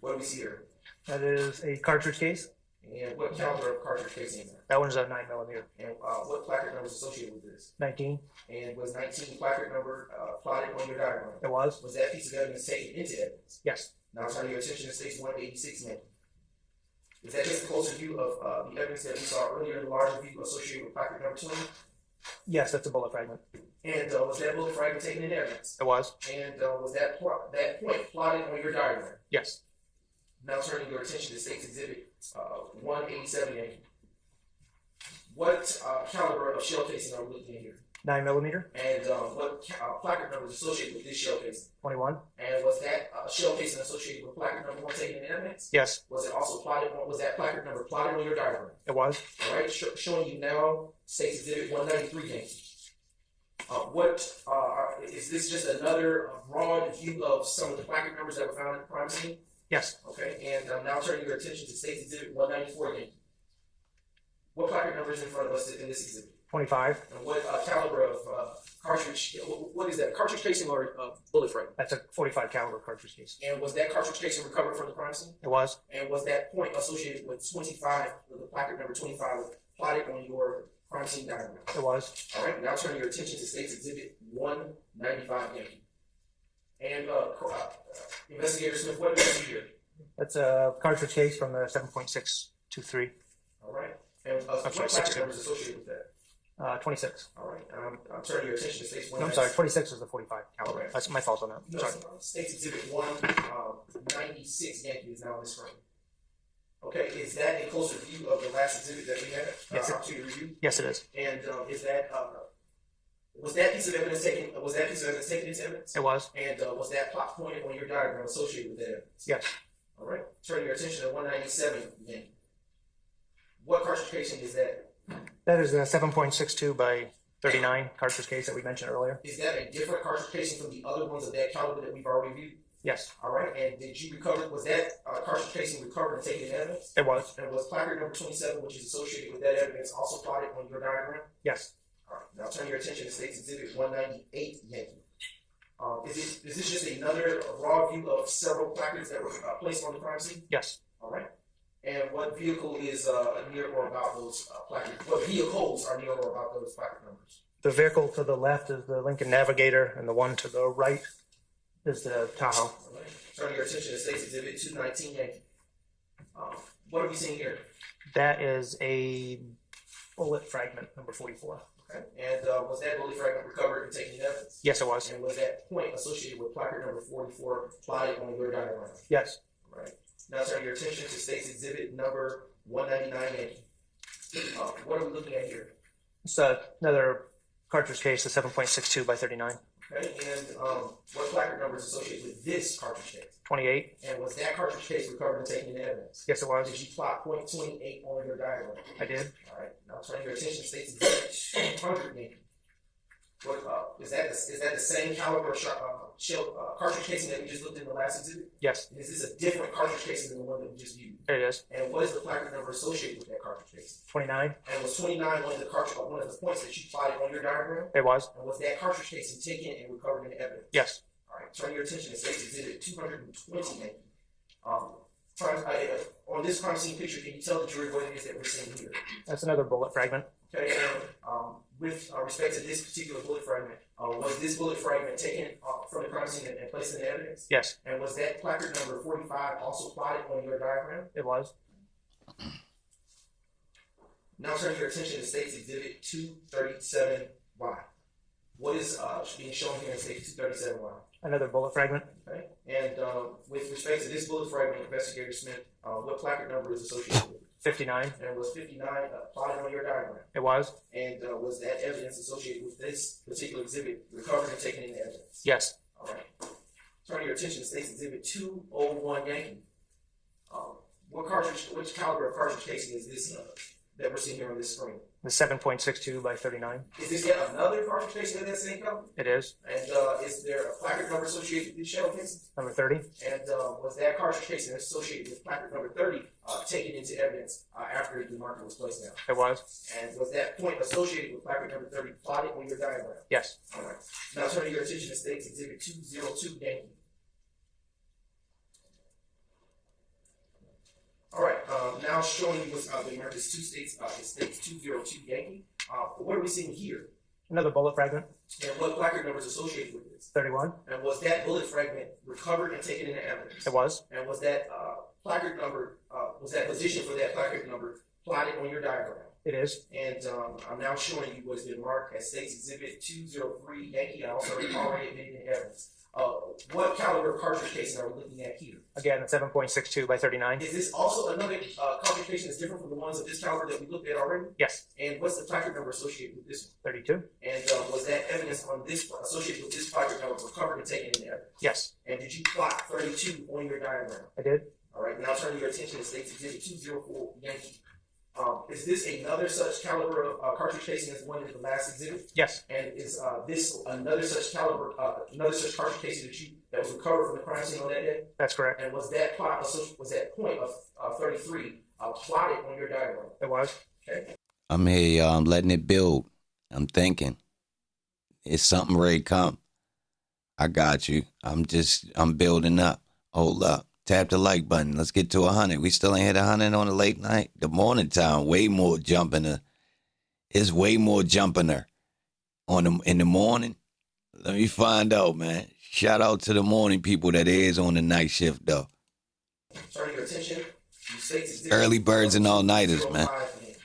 What do we see here? That is a cartridge case. And what caliber of cartridge casing is that? That one's a 9mm. And what placard number is associated with this? 19. And was 19 placard number plotted on your diagram? It was. Was that piece of evidence taken into evidence? Yes. Now turning your attention to State's 186, Yankee. Is that just a closer view of the evidence that we saw earlier in the larger view associated with placard number 20? Yes, that's a bullet fragment. And was that bullet fragment taken into evidence? It was. And was that point plotted on your diagram? Yes. Now turning your attention to State's Exhibit 187, Yankee. What caliber of shell casing are we looking at here? 9mm. And what placard number is associated with this shell casing? 21. And was that shell casing associated with placard number 1 taken in evidence? Yes. Was it also plotted on, was that placard number plotted on your diagram? It was. All right, showing you now State's Exhibit 193, Yankee. What is this just another broad view of some of the placard numbers that were found at the crime scene? Yes. Okay, and now turning your attention to State's Exhibit 194, Yankee. What placard number is in front of us in this exhibit? 25. And what caliber of cartridge? What is that? Cartridge casing or bullet fragment? That's a 45 caliber cartridge case. And was that cartridge casing recovered from the crime scene? It was. And was that point associated with 25, the placard number 25, plotted on your crime scene diagram? It was. All right, now turn your attention to State's Exhibit 195, Yankee. And Investigator Smith, what do you see here? That's a cartridge case from the 7.623. All right, and what placard number is associated with that? 26. All right, I'm turning your attention to State's No, I'm sorry, 26 is the 45 caliber. Okay. That's my fault on that. No, Sorry. State's Exhibit 196, Yankee, is now on this screen. Okay, is that a closer view of the last exhibit that we had? Yes, opportunity to review? Yes, it is. And is that was that piece of evidence taken? Was that piece of evidence taken into evidence? It was. And was that plot pointed on your diagram associated with that evidence? Yes. All right. Turning your attention to 197 again. What cartridge casing is that? That is a 7.62 by 39 cartridge case that we mentioned earlier. Is that a different cartridge casing from the other ones of that caliber that we've already viewed? Yes. All right. And did you recover? Was that cartridge casing recovered and taken in evidence? It was. And was placard number 27, which is associated with that evidence, also plotted on your diagram? Yes. All right. Now turn your attention to State's Exhibit 198, Yankee. Is this just another raw view of several placards that were placed on the crime scene? Yes. All right. And what vehicle is near or about those placards? What vehicles are near or about those placard numbers? The vehicle to the left is the Lincoln Navigator, and the one to the right is the Tahoe. All right. Turn your attention to State's Exhibit 219, Yankee. What are we seeing here? That is a bullet fragment, number 44. Okay. And was that bullet fragment recovered and taken in evidence? Yes, it was. And was that point associated with placard number 44 plotted on your diagram? Yes. All right. Now turn your attention to State's Exhibit number 199, Yankee. What are we looking at here? It's another cartridge case, the 7.62 by 39. Okay. And what placard number is associated with this cartridge case? 28. And was that cartridge case recovered and taken into evidence? Yes, it was. Did you plot point 28 on your diagram? I did. All right. Now turn your attention to State's Exhibit 200, Yankee. What is that the same caliber shell cartridge casing that we just looked in the last exhibit? Yes, Is this a different cartridge casing than the one that we just viewed? it is. And what is the placard number associated with that cartridge casing? 29. And was 29 one of the points that you plotted on your diagram? It was. And was that cartridge casing taken and recovered into evidence? Yes. All right. Turn your attention to State's Exhibit 220, Yankee. On this crime scene picture, can you tell the jury what it is that we're seeing here? That's another bullet fragment. Okay, and with respect to this particular bullet fragment, was this bullet fragment taken from the crime scene and placed in the evidence? Yes, And was that placard number 45 also plotted on your diagram? it was. Now turn your attention to State's Exhibit 237Y. What is being shown here in State 237Y? Another bullet fragment. Okay, and with respect to this bullet fragment, Investigator Smith, what placard number is associated with it? 59. And was 59 plotted on your diagram? It was. And was that evidence associated with this particular exhibit recovered and taken into evidence? Yes. All right. Turn your attention to State's Exhibit 201, Yankee. Which caliber of cartridge casing is this that we're seeing here on this screen? The 7.62 by 39. Is this yet another cartridge casing of that same color? It is. And is there a placard number associated with these shell casings? Number 30. And was that cartridge casing associated with placard number 30 taken into evidence after the marker was placed down? It was. And was that point associated with placard number 30 plotted on your diagram? Yes. All right. Now turning your attention to State's Exhibit 202, Yankee. All right. Now showing you what's the America's two states, State's 202, Yankee. What are we seeing here? Another bullet fragment. And what placard number is associated with this? 31. And was that bullet fragment recovered and taken into evidence? It was. And was that placard number, was that position for that placard number plotted on your diagram? It is. And I'm now showing you what's been marked as State's Exhibit 203, Yankee, and also already admitted in evidence. What caliber of cartridge casing are we looking at here? Again, 7.62 by 39. Is this also another cartridge casing that's different from the ones of this caliber that we looked at already? Yes. And what's the placard number associated with this one? 32. And was that evidence on this associated with this placard number recovered and taken into evidence? Yes. And did you plot 32 on your diagram? I did. All right. Now turning your attention to State's Exhibit 204, Yankee. Is this another such caliber of cartridge casing as the one in the last exhibit? Yes. And is this another such caliber, another such cartridge casing that was recovered from the crime scene on that day? That's correct. And was that point of 33 plotted on your diagram? It was. Okay. I'm here, letting it build. I'm thinking. It's something ready to come. I got you. I'm building up. Hold up. Tap the like button. Let's get to 100. We still ain't hit 100 on the late night. The morning time, way more jumping. It's way more jumping her in the morning. Let me find out, man. Shout out to the morning people that is on the night shift, though. Turn your attention. Early birds and all-nighters, man.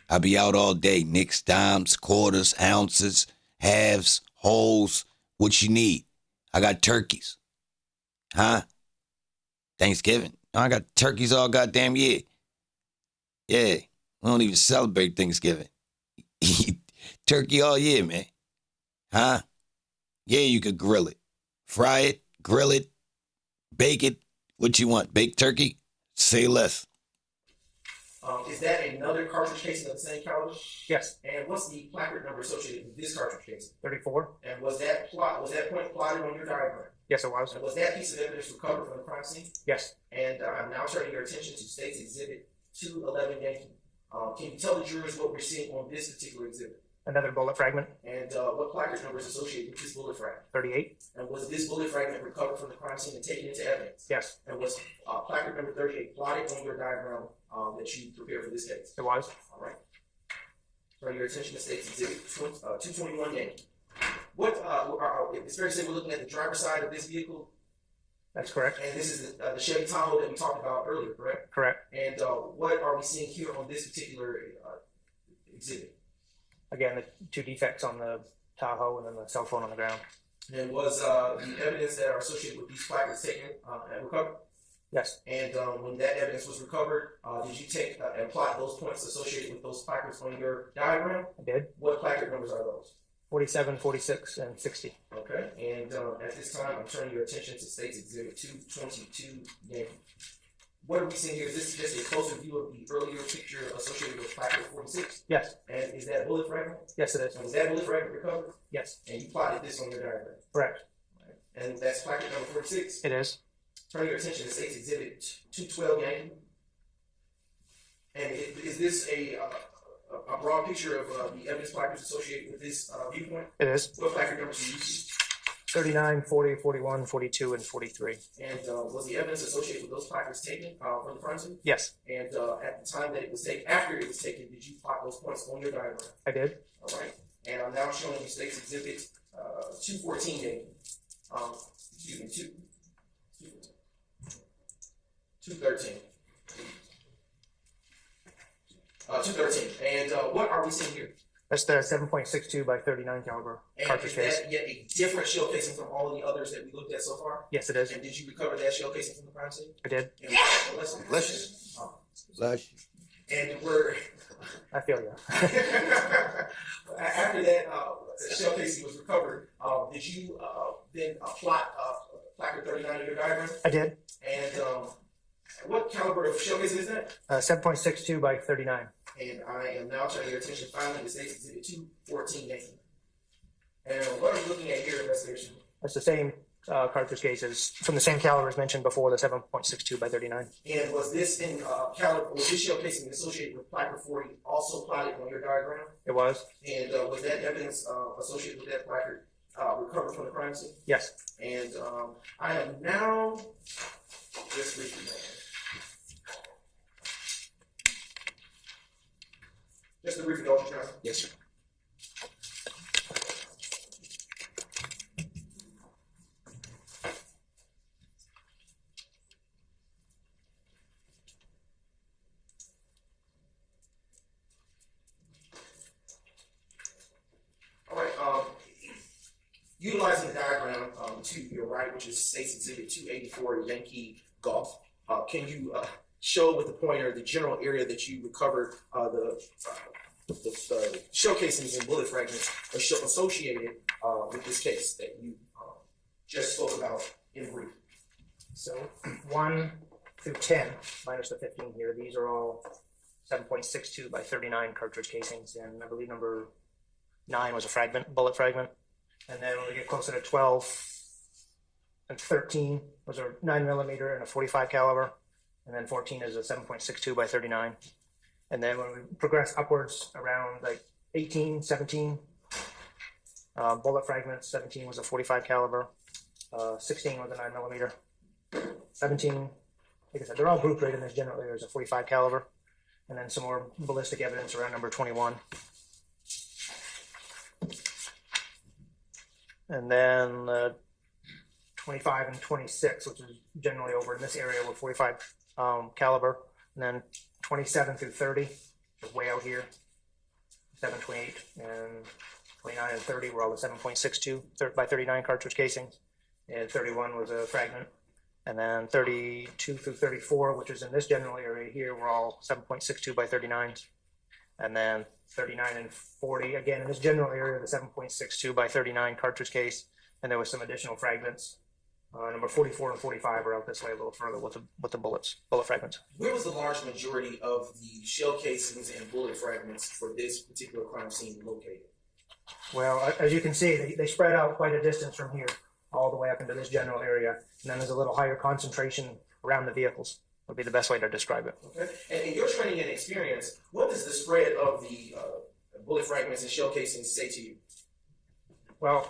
I be out all day. Nicks, dimes, quarters, ounces, halves, wholes. What you need? I got turkeys. Huh? Thanksgiving. I got turkeys all goddamn year. Yeah. We don't even celebrate Thanksgiving. Eat turkey all year, man. Huh? Yeah, you could grill it. Fry it, grill it, bake it. What you want? Baked turkey? Say less. Is that another cartridge casing of the same caliber? Yes. And what's the placard number associated with this cartridge casing? 34. And was that point plotted on your diagram? Yes, it was. And was that piece of evidence recovered from the crime scene? Yes. And I'm now turning your attention to State's Exhibit 211 Yankee. Can you tell the jurors what we're seeing on this particular exhibit? Another bullet fragment. And what placard number is associated with this bullet fragment? 38. And was this bullet fragment recovered from the crime scene and taken into evidence? Yes. And was placard number 38 plotted on your diagram that you prepared for this case? It was. All right. Turn your attention to State's Exhibit 221 Yankee. It's fair to say we're looking at the driver's side of this vehicle. That's correct. And this is the Chevy Tahoe that we talked about earlier, correct? Correct. And what are we seeing here on this particular exhibit? Again, the two defects on the Tahoe and then the cell phone on the ground. And was the evidence that are associated with these placards taken and recovered? Yes. And when that evidence was recovered, did you take and plot those points associated with those placards on your diagram? I did. What placard numbers are those? 47, 46, and 60. Okay. And at this time, I'm turning your attention to State's Exhibit 222 Yankee. What are we seeing here? Is this just a closer view of the earlier picture associated with placard 46? Yes. And is that bullet fragment? Yes, it is. And was that bullet fragment recovered? Yes. And you plotted this on your diagram? Correct. Right. And that's placard number 46? It is. Turn your attention to State's Exhibit 212 Yankee. And is this a broad picture of the evidence placards associated with this viewpoint? It is. What placard numbers do you use? 39, 40, 41, 42, and 43. And was the evidence associated with those placards taken from the crime scene? Yes. And at the time that it was taken, after it was taken, did you plot those points on your diagram? I did. All right. And I'm now showing you State's Exhibit 214 Yankee. Excuse me, 213. 213. And what are we seeing here? That's the 7.62 by 39 caliber And cartridge is case. that yet a different shell casing from all of the others that we looked at so far? Yes, it is. And did you recover that shell casing from the crime scene? I did. And Bless And we're I feel you. after that shell casing was recovered, did you then plot placard 39 in your diagram? I did. And what caliber of shell casing is that? 7.62 by 39. And I am now turning your attention finally to State's Exhibit 214 Yankee. And what are we looking at here in investigation? That's the same cartridge cases from the same caliber as mentioned before, the 7.62 by 39. And was this in caliber? Was this shell casing associated with placard 40 also plotted on your diagram? It was. And was that evidence associated with that placard recovered from the crime scene? Yes. And I am now just briefly. Just a brief indulgence, Your Honor. Yes, sir. All right. Utilizing the diagram to your right, which is State's Exhibit 284 Yankee Golf, can you show with the pointer the general area that you recovered the shell casings and bullet fragments associated with this case that you just spoke about in brief? So 1 through 10, minus the 15 here, these are all 7.62 by 39 cartridge casings, and I believe number 9 was a fragment, bullet fragment. And then when we get closer to 12 and 13, those are 9mm and a 45 caliber. And then 14 is a 7.62 by 39. And then when we progress upwards around like 18, 17, Bullet fragments, 17 was a 45 caliber, 16 was a 9mm, 17, like I said, they're all group rated in this general area as a 45 caliber, and then some more ballistic evidence around number 21. And then 25 and 26, which is generally over in this area with 45 caliber, and then 27 through 30, is way out here. 7, 28, and 29 and 30 were all the 7.62 by 39 cartridge casings, and 31 was a fragment, and then 32 through 34, which is in this general area here, were all 7.62 by 39s, and then 39 and 40, again in this general area, the 7.62 by 39 cartridge case, and there was some additional fragments. Number 44 and 45 are out this way a little further with the bullet fragments. Where was the large majority of the shell casings and bullet fragments for this particular crime scene located? Well, as you can see, they spread out quite a distance from here, all the way up into this general area, and then there's a little higher concentration around the vehicles. Would be the best way to describe it. Okay. And in your training and experience, what does the spread of the bullet fragments and shell casings say to you? Well,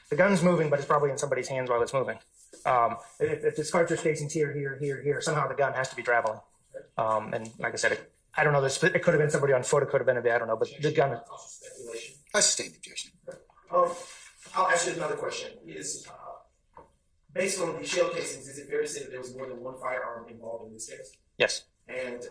the gun's moving, but it's probably in somebody's hands while it's moving. If this cartridge casing's here, somehow the gun has to be traveling. And like I said, I don't know. It could have been somebody on foot. It could have been I don't know. But the gun. I sustain the objection. I'll ask you another question. Based on the shell casings, is it fair to say that there was more than one firearm involved in this case? Yes. And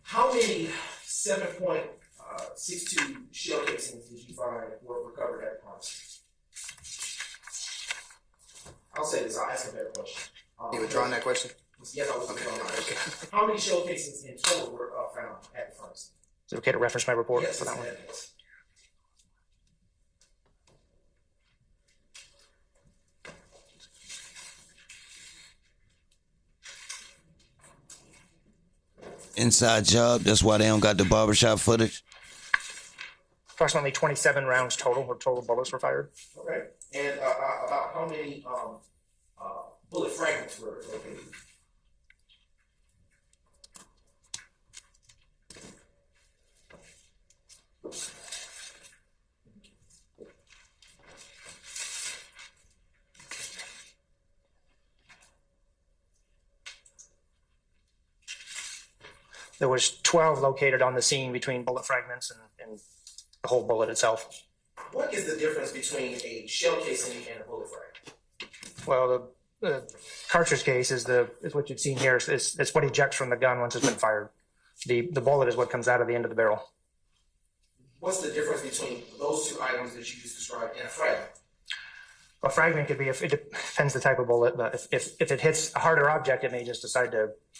how many 7.62 shell casings did you find were recovered at the crime scene? I'll say this, I'll ask a better question. You withdrawing that question? Yes, I was withdrawing that question. How many shell casings in total were found at the crime scene? Is it okay to reference my report Yes, for that one? yes. Inside job. That's why they don't got the barbershop footage. Approximately 27 rounds total, or total bullets were fired. Okay. And about how many bullet fragments were located? There was 12 located on the scene between bullet fragments and the whole bullet itself. What is the difference between a shell casing and a bullet fragment? Well, the cartridge case is what you've seen here. It's what ejects from the gun once it's been fired. The bullet is what comes out of the end of the barrel. What's the difference between those two items that you just described and a fragment? A fragment could be, it depends the type of bullet, but if it hits a harder object, it may just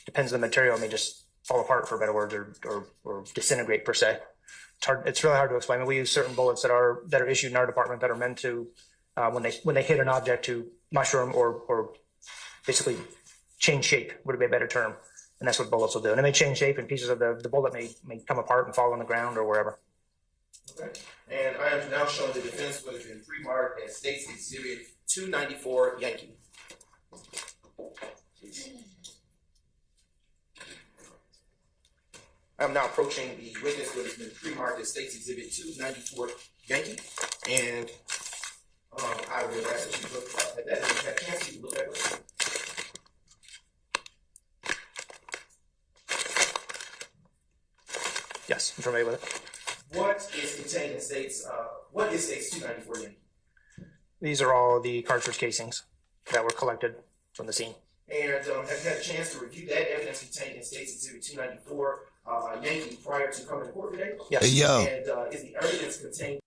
depends on the material, it may just fall apart, for better words, or disintegrate per se. It's really hard to explain. We use certain bullets that are issued in our department that are meant to, when they hit an object, to mushroom or basically change shape would be a better term, and that's what bullets will do. And it may change shape, and pieces of the bullet may come apart and fall on the ground or wherever. Okay. And I am now showing the defense would have been pre-marked as States Exhibit 294 Yankee. I'm now approaching the witness who has been pre-marked as States Exhibit 294 Yankee, and I would ask that you look at that. If you have a chance, you can look at it. Yes, I'm familiar with it. What is contained in what is States 294 Yankee? These are all the cartridge casings that were collected from the scene. And have you had a chance to review that evidence contained in States Exhibit 294 Yankee prior to coming to court today? Yes. Hey, yo. And is the evidence contained?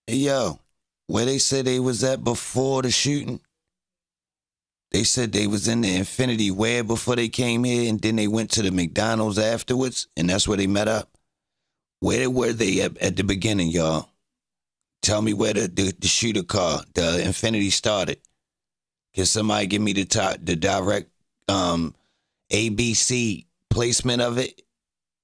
Hey, yo. Where they said they was at before the shooting? They said they was in the Infinity Ware before they came here, and then they went to the McDonald's afterwards, and that's where they met up. Where were they at the beginning, y'all? Tell me where the shooter car, the Infinity, started. Can somebody give me the direct ABC placement of it?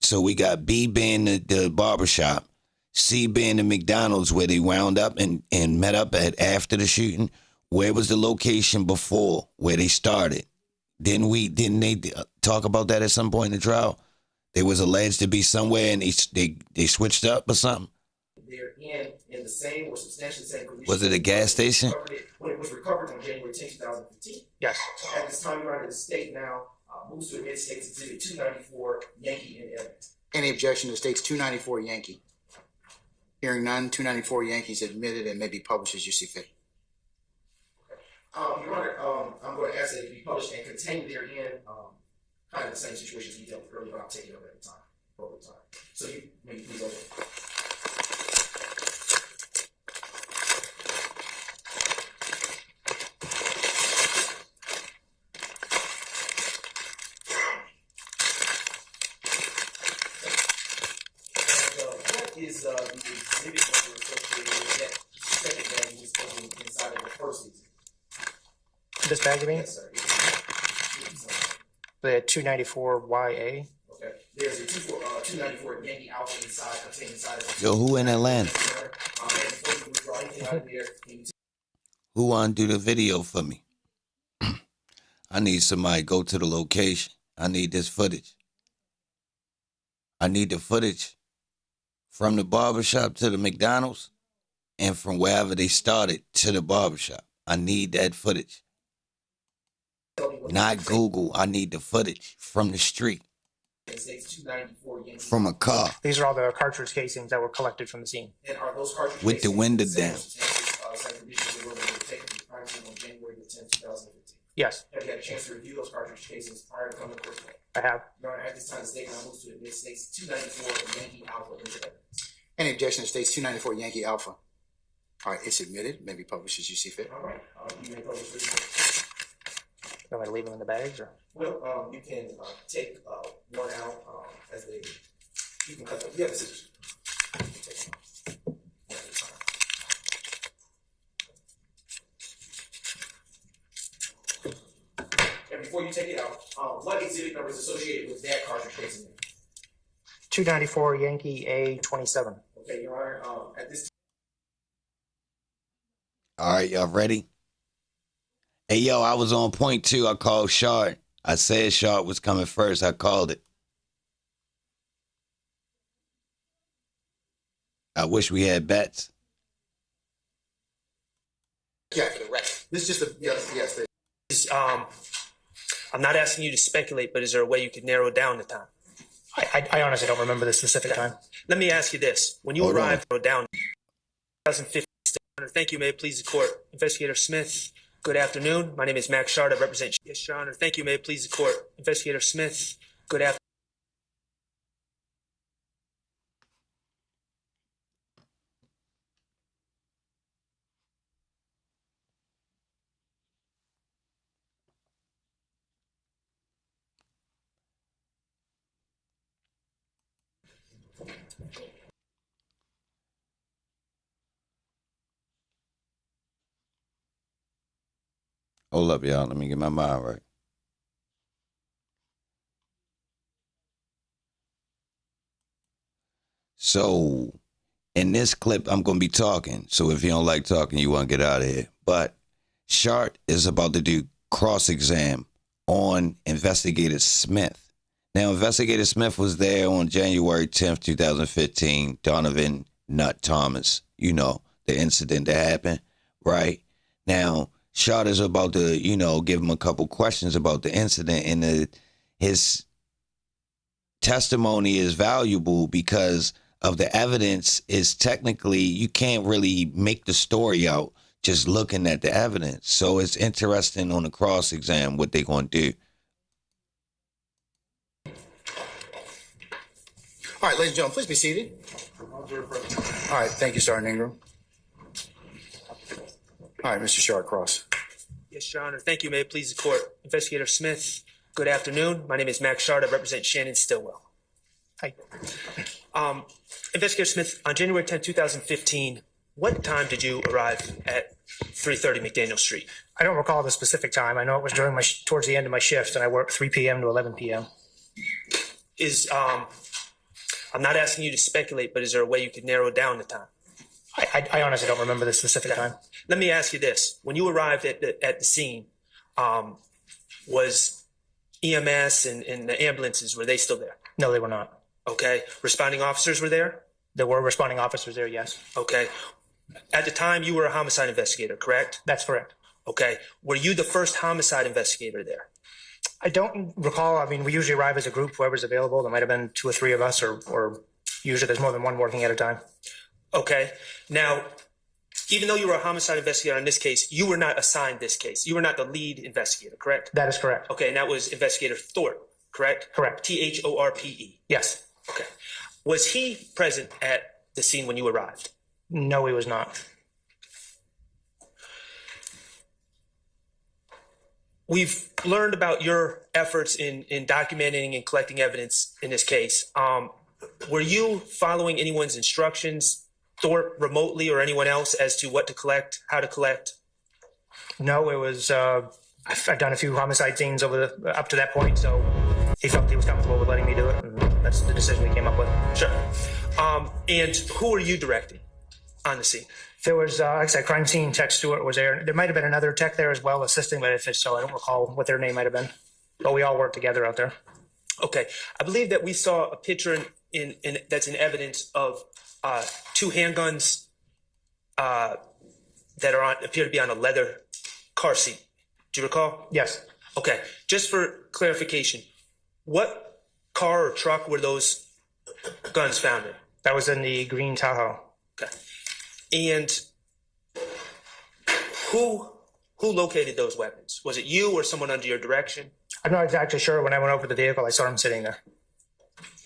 So we got B being the barbershop, C being the McDonald's where they wound up and met up at after the shooting. Where was the location before where they started? Didn't they talk about that at some point in the trial? They was alleged to be somewhere and they switched up or something. They're in the same or substantially the same condition. Was it a gas station? When it was recovered on January 10, 2015. Yes. At this time, Your Honor, the state now moves to admit State's Exhibit 294, Yankee in evidence. Any objection to State's 294 Yankee? Hearing none, 294 Yankees admitted and may be published as you see fit. Your Honor, I'm going to ask that it be published and contained therein, kind of the same situation as we dealt with earlier, but I'll take it over at the time, over time. So you may please open. What is the exhibit number associated with that second bag you was taking inside of the first exhibit? This bag, you mean? Yes, sir. The 294 YA. Okay. There's a 294 Yankee Alpha inside, contained inside of Yo, who in Atlanta? Who want to do the video for me? I need somebody to go to the location. I need this footage. I need the footage from the barbershop to the McDonald's and from wherever they started to the barbershop. I need that footage. Not Google. I need the footage from the street. From a car. These are all the cartridge casings that were collected from the scene. And are those cartridge With the window down. Yes, Have you had a chance to review those cartridge casings prior to coming to court? I have. Your Honor, at this time, the state now moves to admit State's 294 Yankee Alpha into evidence. Any objection to State's 294 Yankee Alpha? All right, it's admitted, may be published as you see fit. All right, you may publish this. You want me to leave them in the bags or? Well, you can take one out as they. You can cut them. You have the scissors. You can take them out. One at a time. And before you take it out, what exhibit number is associated with that cartridge casing? 294 Yankee A27. Okay, Your Honor, at this All right, y'all ready? Hey, yo, I was on point two. I called Shard. I said Shard was coming first. I called it. I wish we had bets. Yeah, for the record. This is just a, yes. I'm not asking you to speculate, but is there a way you could narrow down the time? I honestly don't remember the specific time. Let me ask you this. When you Hold on. arrived down 2015, thank you, may it please the court. Investigator Smith, good afternoon. My name is Max Shard. I represent. Yes, Your Honor. Thank you, may it please the court. Investigator Smith, good afternoon. Hold up, y'all. Let me get my mind right. So, in this clip, I'm going to be talking. So, if you don't like talking, you want to get out of here. But Shart is about to do cross-exam on Investigator Smith. Now, Investigator Smith was there on January 10th, 2015. Donovan Nut Thomas, you know, the incident that happened, right? Now, Shard is about to, you know, give him a couple questions about the incident, and his testimony is valuable because of the evidence is technically, you can't really make the story out just looking at the evidence. So it's interesting on the cross exam what they're going to do. All right, ladies and gentlemen, please be seated. All right, thank you, Sergeant Ingram. All right, Mr. Shard Cross. Yes, Your Honor. Thank you, may it please the court. Investigator Smith, good afternoon. My name is Max Shard. I represent Shannon Stillwell. Hi. Investigator Smith, on January 10, 2015, what time did you arrive at 330 McDaniel Street? I don't recall the specific time. I know it was during towards the end of my shift, and I worked 3 p.m. to 11 p.m. I'm I'm not asking you to speculate, but is there a way you could narrow down the time? I honestly don't remember the specific time. Let me ask you this. When you arrived at the scene, was EMS and the ambulances, were they still there? No, they were not. Okay. Responding officers were there? There were responding officers there, yes. Okay. At the time, you were a homicide investigator, correct? That's correct. Okay. Were you the first homicide investigator there? I don't recall. I mean, we usually arrive as a group, whoever's available. There might have been 2 or 3 of us, or usually there's more than one working at a time. Okay. Now, even though you were a homicide investigator in this case, you were not assigned this case. You were not the lead investigator, correct? That is correct. Okay. And that was Investigator Thorpe, correct? Correct. Thorpe. Yes. Okay. Was he present at the scene when you arrived? No, he was not. We've learned about your efforts in documenting and collecting evidence in this case. Were you following anyone's instructions, Thorpe remotely or anyone else, as to what to collect, how to collect? No, it was. I've done a few homicide scenes up to that point, so he felt he was comfortable with letting me do it, and that's the decision we came up with. Sure. And who are you directing on the scene? There was, like I said, crime scene tech Stewart was there. There might have been another tech there as well assisting, but if it's so, I don't recall what their name might have been. But we all worked together out there. Okay. I believe that we saw a picture in that's in evidence of 2 handguns that appear to be on a leather car seat. Do you recall? Yes. Okay. Just for clarification, what car or truck were those guns found in? That was in the green Tahoe. Okay. And who located those weapons? Was it you or someone under your direction? I'm not exactly sure. When I went over the vehicle, I saw them sitting there.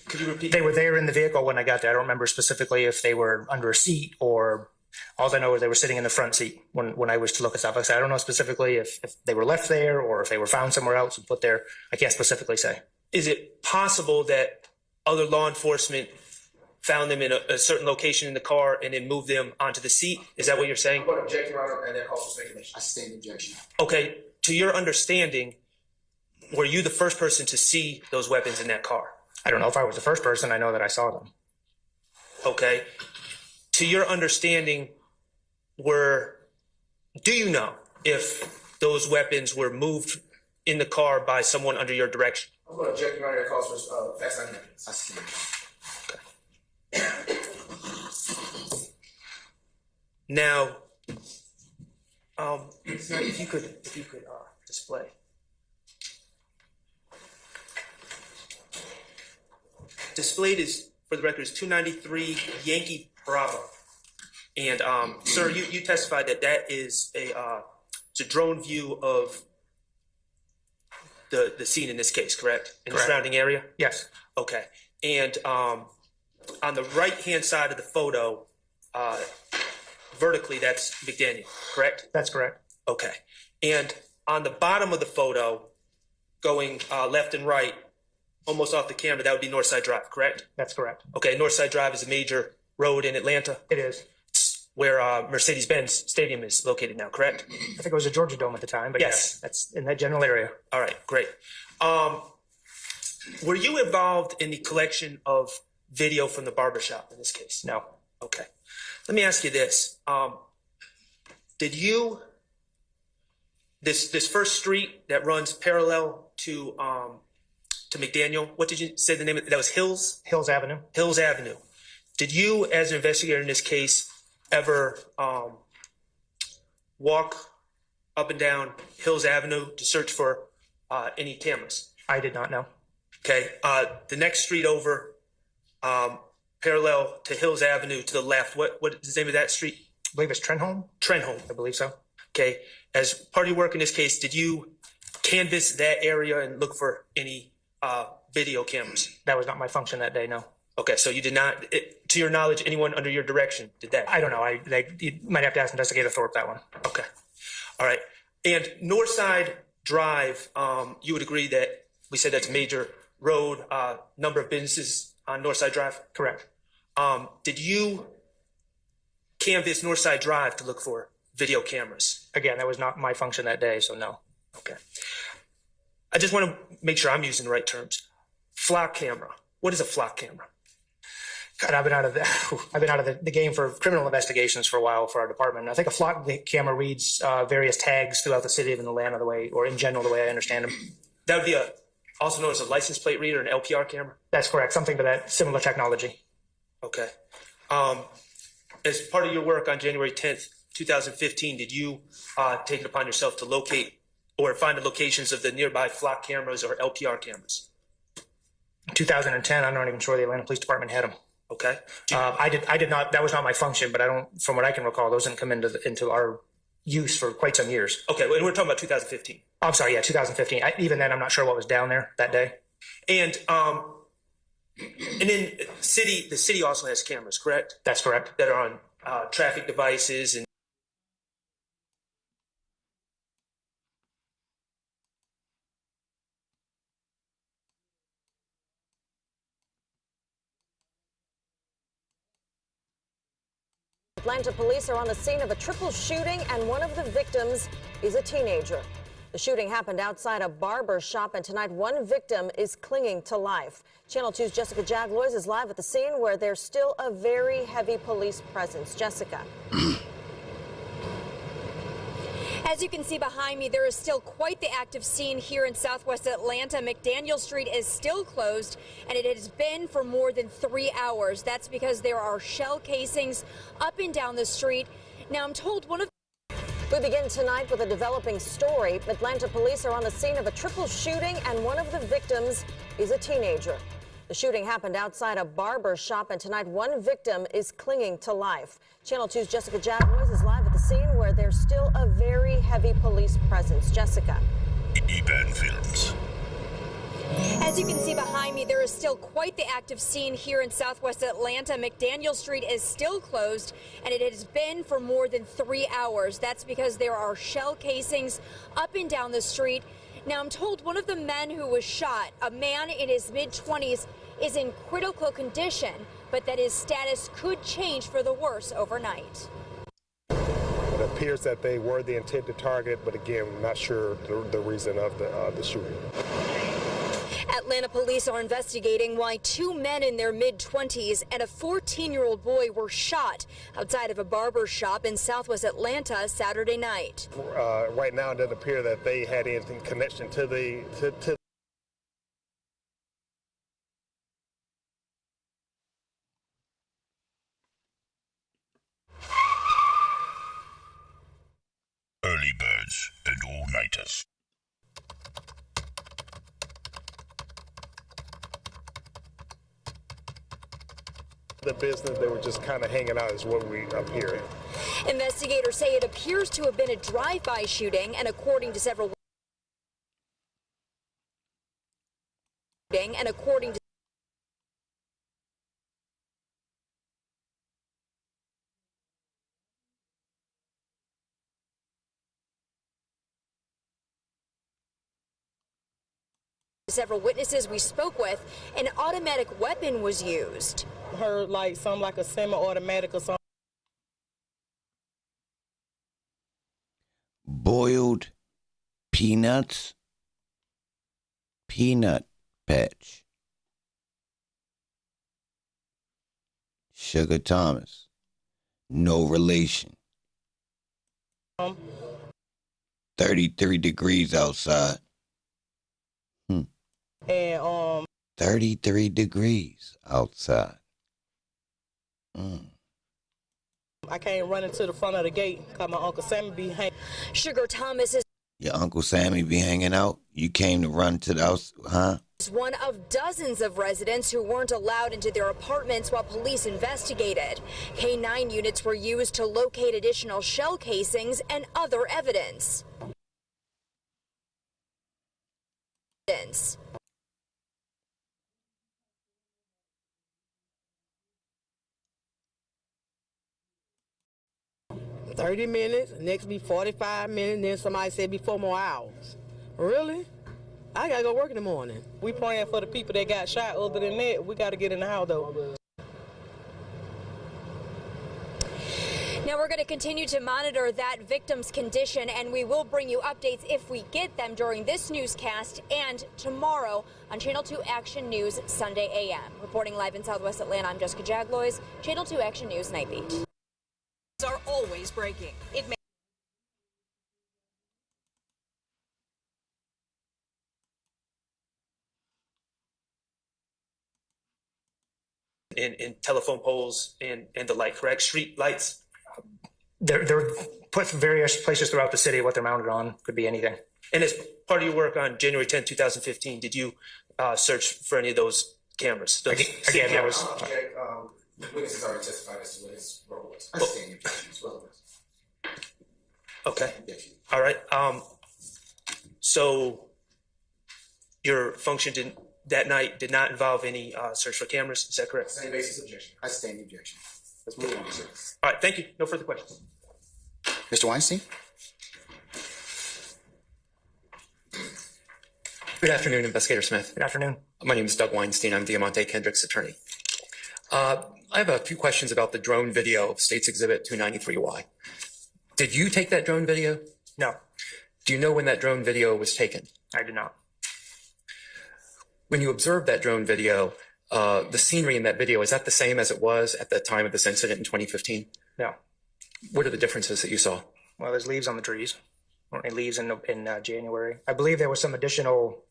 Could you repeat? They were there in the vehicle when I got there. I don't remember specifically if they were under a seat or all I know is they were sitting in the front seat when I was to look at stuff. Like I said, I don't know specifically if they were left there or if they were found somewhere else and put there. I can't specifically say. Is it possible that other law enforcement found them in a certain location in the car and then moved them onto the seat? Is that what you're saying? I'm going to object, Your Honor, and then call for speculation. I stand objection. Okay. To your understanding, were you the first person to see those weapons in that car? I don't know if I was the first person. I know that I saw them. Okay. To your understanding, do you know if those weapons were moved in the car by someone under your direction? I'm going to object, Your Honor, and call for facts and evidence. I stand objection. Now, if you could display. Displayed is, for the record, is 293 Yankee Bravo. And sir, you testified that is it's a drone view of the scene in this case, correct? In the surrounding area? Yes. Okay. And on the right-hand side of the photo, vertically, that's McDaniel, correct? That's correct. Okay. And on the bottom of the photo, going left and right, almost off the camera, that would be Northside Drive, correct? That's correct. Okay. Northside Drive is a major road in Atlanta. It is. It's where Mercedes-Benz Stadium is located now, correct? I think it was a Georgia Dome at the time, but Yes. that's in that general area. All right, great. Were you involved in the collection of video from the barbershop in this case? No. Okay. Let me ask you this. Did you, this first street that runs parallel to McDaniel, what did you say the name of it? That was Hills? Hills Avenue. Hills Avenue. Did you, as an investigator in this case, ever walk up and down Hills Avenue to search for any cameras? I did not know. Okay. The next street over, parallel to Hills Avenue to the left, what is the name of that street? I believe it's Trenholm. Trenholm. I believe so. Okay. As part of your work in this case, did you canvass that area and look for any video cameras? That was not my function that day, no. Okay, so you did not, to your knowledge, anyone under your direction did that? I don't know. You might have to ask Investigator Thorpe that one. Okay. All right. And Northside Drive, you would agree that we said that's a major road, number of businesses on Northside Drive? Correct. Did you canvass Northside Drive to look for video cameras? Again, that was not my function that day, so no. Okay. I just want to make sure I'm using the right terms. Flock camera. What is a flock camera? God, I've been out of the game for criminal investigations for a while for our department. I think a flock camera reads various tags throughout the city of Atlanta the way, or in general, the way I understand them. That would be also known as a license plate reader, an LPR camera? That's correct. Something to that similar technology. Okay. As part of your work on January 10th, 2015, did you take it upon yourself to locate or find the locations of the nearby flock cameras or LPR cameras? 2010, I'm not even sure the Atlanta Police Department had them. Okay. I did not. That was not my function, but I don't. From what I can recall, those didn't come into our use for quite some years. Okay, and we're talking about 2015. Oh, I'm sorry. Yeah, 2015. Even then, I'm not sure what was down there that day. And then the city also has cameras, correct? That's correct. That are on traffic devices and. Atlanta police are on the scene of a triple shooting, and one of the victims is a teenager. The shooting happened outside a barber shop, and tonight one victim is clinging to life. Channel 2's Jessica Jaglois is live at the scene where there's still a very heavy police presence. Jessica. As you can see behind me, there is still quite the active scene here in Southwest Atlanta. McDaniel Street is still closed, and it has been for more than 3 hours. That's because there are shell casings up and down the street. Now, I'm told one of We begin tonight with a developing story. Atlanta police are on the scene of a triple shooting, and one of the victims is a teenager. The shooting happened outside a barber shop, and tonight one victim is clinging to life. Channel 2's Jessica Jaglois is live at the scene where there's still a very heavy police presence. Jessica. EBAN Films. As you can see behind me, there is still quite the active scene here in Southwest Atlanta. McDaniel Street is still closed, and it has been for more than 3 hours. That's because there are shell casings up and down the street. Now, I'm told one of the men who was shot, a man in his mid-20s, is in critical condition, but that his status could change for the worse overnight. It appears that they were the intended target, but again, I'm not sure the reason of the shooting. Atlanta police are investigating why two men in their mid-20s and a 14-year-old boy were shot outside of a barber shop in Southwest Atlanta Saturday night. Right now, it doesn't appear that they had anything connection to the Early birds and all-nighters. the business. They were just kind of hanging out is what we up here. Investigators say it appears to have been a drive-by shooting, and according to several witnesses we spoke with, an automatic weapon was used. Heard like something like a semi-automatic or something. Boiled peanuts, peanut patch, Sugar Thomas, no relation. 33 degrees outside. And 33 degrees outside. I can't run into the front of the gate because my Uncle Sammy be hanging. Sugar Thomas is Your Uncle Sammy be hanging out? You came to run to the house, huh? one of dozens of residents who weren't allowed into their apartments while police investigated. K-9 units were used to locate additional shell casings and other evidence. 30 minutes, next be 45 minutes, then somebody said be 4 more hours. Really? I gotta go work in the morning. We praying for the people that got shot. Other than that, we gotta get in the house though. Now we're going to continue to monitor that victim's condition, and we will bring you updates if we get them during this newscast and tomorrow on Channel 2 Action News Sunday AM. Reporting live in Southwest Atlanta, I'm Jessica Jaglois, Channel 2 Action News Night Beat. Are always breaking. It may in telephone poles and the like, correct? Street lights. They're put from various places throughout the city. What they're mounted on could be anything. And as part of your work on January 10, 2015, did you search for any of those cameras? Again, that was. Witnesses already testified as to what his role was. I stand your objection as well. Okay. All right. So your function that night did not involve any search for cameras. Is that correct? Same basis objection. I stand the objection. Let's move on, sir. All right. Thank you. No further questions. Mr. Weinstein? Good afternoon, Investigator Smith. Good afternoon. My name is Doug Weinstein. I'm Diamante Kendrick's attorney. I have a few questions about the drone video of State's Exhibit 293Y. Did you take that drone video? No. Do you know when that drone video was taken? I do not. When you observed that drone video, the scenery in that video, is that the same as it was at the time of this incident in 2015? No. What are the differences that you saw? Well, there's leaves on the trees. Weren't any leaves in January? I believe there was some additional.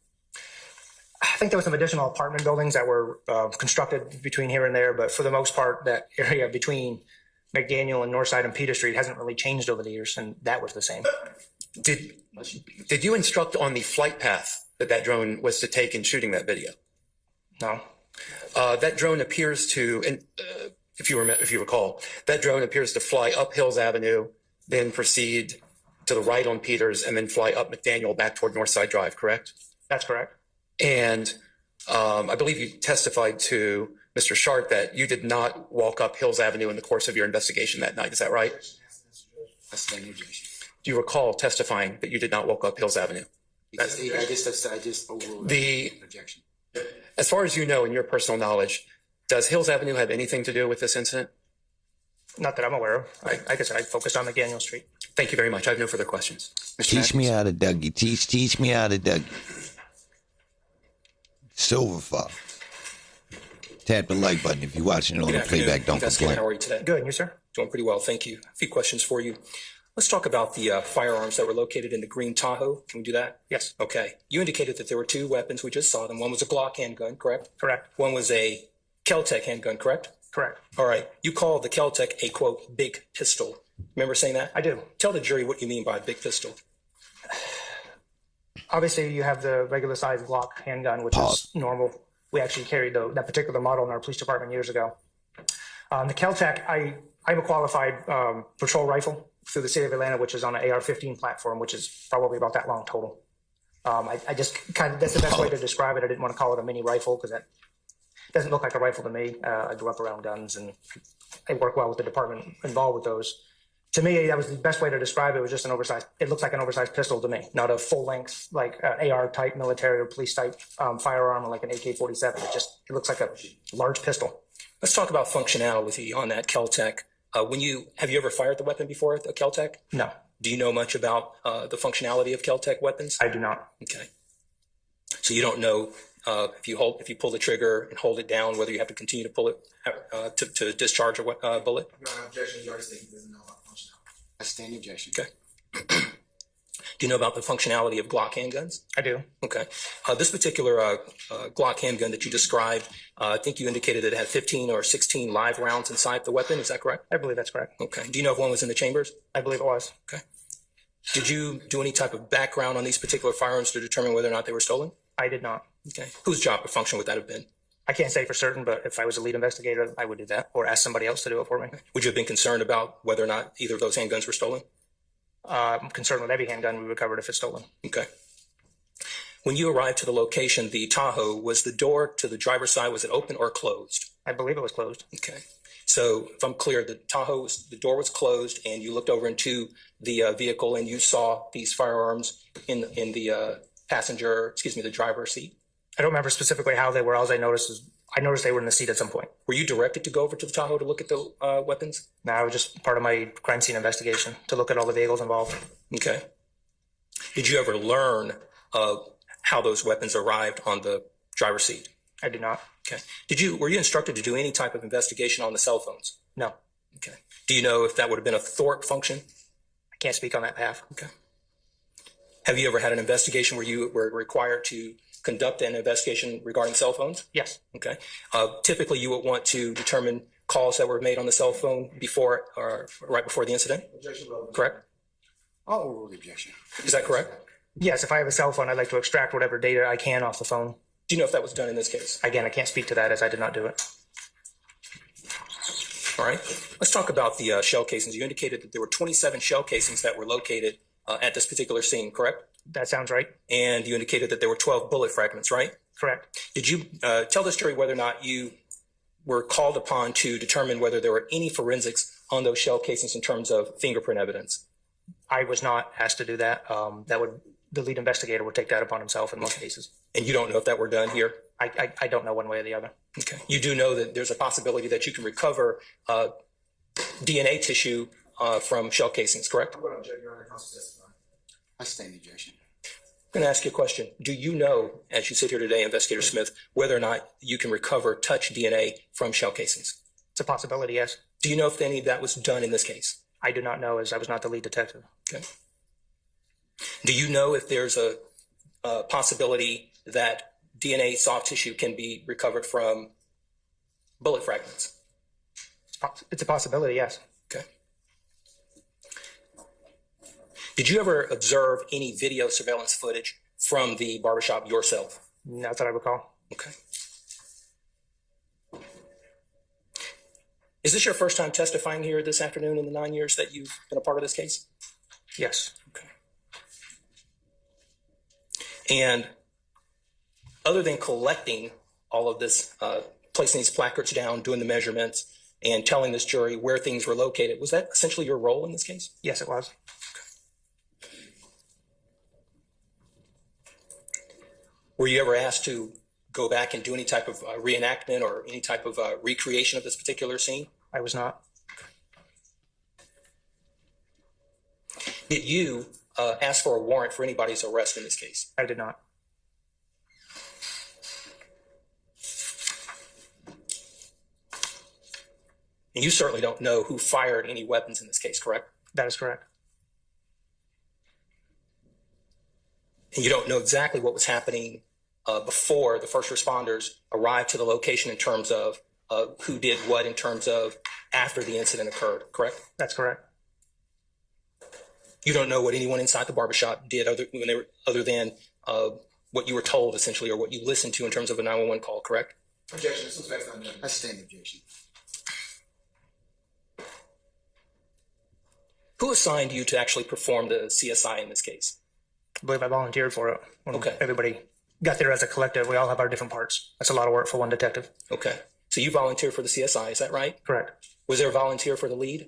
I think there were some additional apartment buildings that were constructed between here and there, but for the most part, that area between McDaniel and Northside and Peter Street hasn't really changed over the years, and that was the same. Did you instruct on the flight path that drone was to take in shooting that video? No. That drone appears to, and if you recall, that drone appears to fly up Hills Avenue, then proceed to the right on Peters, and then fly up McDaniel back toward Northside Drive, correct? That's correct. And I believe you testified to Mr. Sharp that you did not walk up Hills Avenue in the course of your investigation that night. Is that right? I stand the objection. Do you recall testifying that you did not walk up Hills Avenue? I just overruled the objection. As far as you know, in your personal knowledge, does Hills Avenue have anything to do with this incident? Not that I'm aware of. I guess I focused on McDaniel Street. Thank you very much. I have no further questions. Teach me how to Dougie. Teach me how to Dougie. Silver Fox. Tap the like button if you're watching it on the playback. Don't complain. How are you today? Good, and you, sir? Doing pretty well, thank you. A few questions for you. Let's talk about the firearms that were located in the green Tahoe. Can we do that? Yes. Okay. You indicated that there were two weapons. We just saw them. One was a Glock handgun, correct? Correct. One was a Kel-Tec handgun, correct? Correct. All right. You called the Kel-Tec a, quote, big pistol. Remember saying that? I do. Tell the jury what you mean by a big pistol. Obviously, you have the regular size Glock handgun, which is normal. We actually carried that particular model in our police department years ago. The Kel-Tec, I'm a qualified patrol rifle through the city of Atlanta, which is on an AR-15 platform, which is probably about that long total. I just kind of, that's the best way to describe it. I didn't want to call it a mini rifle because that doesn't look like a rifle to me. I grew up around guns and I work well with the department involved with those. To me, that was the best way to describe it. It was just an oversized, it looks like an oversized pistol to me, not a full length, like AR type military or police type firearm or like an AK-47. It looks like a large pistol. Let's talk about functionality on that Kel-Tec. Have you ever fired the weapon before, the Kel-Tec? No. Do you know much about the functionality of Kel-Tec weapons? I do not. Okay. So you don't know if you pull the trigger and hold it down, whether you have to continue to pull it to discharge a bullet? Your objection, you already said he doesn't know about functionality. I stand the objection. Okay. Do you know about the functionality of Glock handguns? I do. Okay. This particular Glock handgun that you described, I think you indicated that it had 15 or 16 live rounds inside the weapon. Is that correct? I believe that's correct. Okay. Do you know if one was in the chambers? I believe it was. Okay. Did you do any type of background on these particular firearms to determine whether or not they were stolen? I did not. Okay. Whose job or function would that have been? I can't say for certain, but if I was a lead investigator, I would do that or ask somebody else to do it for me. Would you have been concerned about whether or not either of those handguns were stolen? I'm concerned with every handgun we recovered if it's stolen. Okay. When you arrived to the location, the Tahoe, was the door to the driver's side, was it open or closed? I believe it was closed. Okay. So if I'm clear, the Tahoe, the door was closed and you looked over into the vehicle and you saw these firearms in the the driver's seat? I don't remember specifically how they were. All I noticed is I noticed they were in the seat at some point. Were you directed to go over to the Tahoe to look at the weapons? No, I was just part of my crime scene investigation to look at all the vehicles involved. Okay. Did you ever learn how those weapons arrived on the driver's seat? I did not. Okay. Were you instructed to do any type of investigation on the cell phones? No. Okay. Do you know if that would have been a Thorpe function? I can't speak on that path. Okay. Have you ever had an investigation where you were required to conduct an investigation regarding cell phones? Yes. Okay. Typically, you would want to determine calls that were made on the cell phone before or right before the incident. Correct? I'll overrule the objection. Is that correct? Yes, if I have a cell phone, I'd like to extract whatever data I can off the phone. Do you know if that was done in this case? Again, I can't speak to that as I did not do it. All right. Let's talk about the shell casings. You indicated that there were 27 shell casings that were located at this particular scene, correct? That sounds right. And you indicated that there were 12 bullet fragments, right? Correct. Did you tell this jury whether or not you were called upon to determine whether there were any forensics on those shell casings in terms of fingerprint evidence? I was not asked to do that. The lead investigator would take that upon himself in most cases. And you don't know if that were done here? I don't know one way or the other. Okay. You do know that there's a possibility that you can recover DNA tissue from shell casings, correct? I'm going to object, Your Honor. Counsel testify. I stand the objection. I'm going to ask you a question. Do you know, as you sit here today, Investigator Smith, whether or not you can recover touch DNA from shell casings? It's a possibility, yes. Do you know if any of that was done in this case? I do not know, as I was not the lead detective. Okay. Do you know if there's a possibility that DNA soft tissue can be recovered from bullet fragments? It's a possibility, yes. Okay. Did you ever observe any video surveillance footage from the barbershop yourself? Not that I recall. Okay. Is this your first time testifying here this afternoon in the 9 years that you've been a part of this case? Yes. Okay. And other than collecting all of this, placing these placards down, doing the measurements, and telling this jury where things were located, was that essentially your role in this case? Yes, it was. Okay. Were you ever asked to go back and do any type of reenactment or any type of recreation of this particular scene? I was not. Okay. Did you ask for a warrant for anybody's arrest in this case? I did not. And you certainly don't know who fired any weapons in this case, correct? That is correct. And you don't know exactly what was happening before the first responders arrived to the location in terms of who did what in terms of after the incident occurred, correct? That's correct. You don't know what anyone inside the barbershop did other than what you were told, essentially, or what you listened to in terms of a 911 call, correct? Objection. I stand the objection. Who assigned you to actually perform the CSI in this case? I believe I volunteered for it. When Okay. Everybody got there as a collective. We all have our different parts. That's a lot of work for one detective. Okay. So you volunteered for the CSI, is that right? Correct. Was there a volunteer for the lead?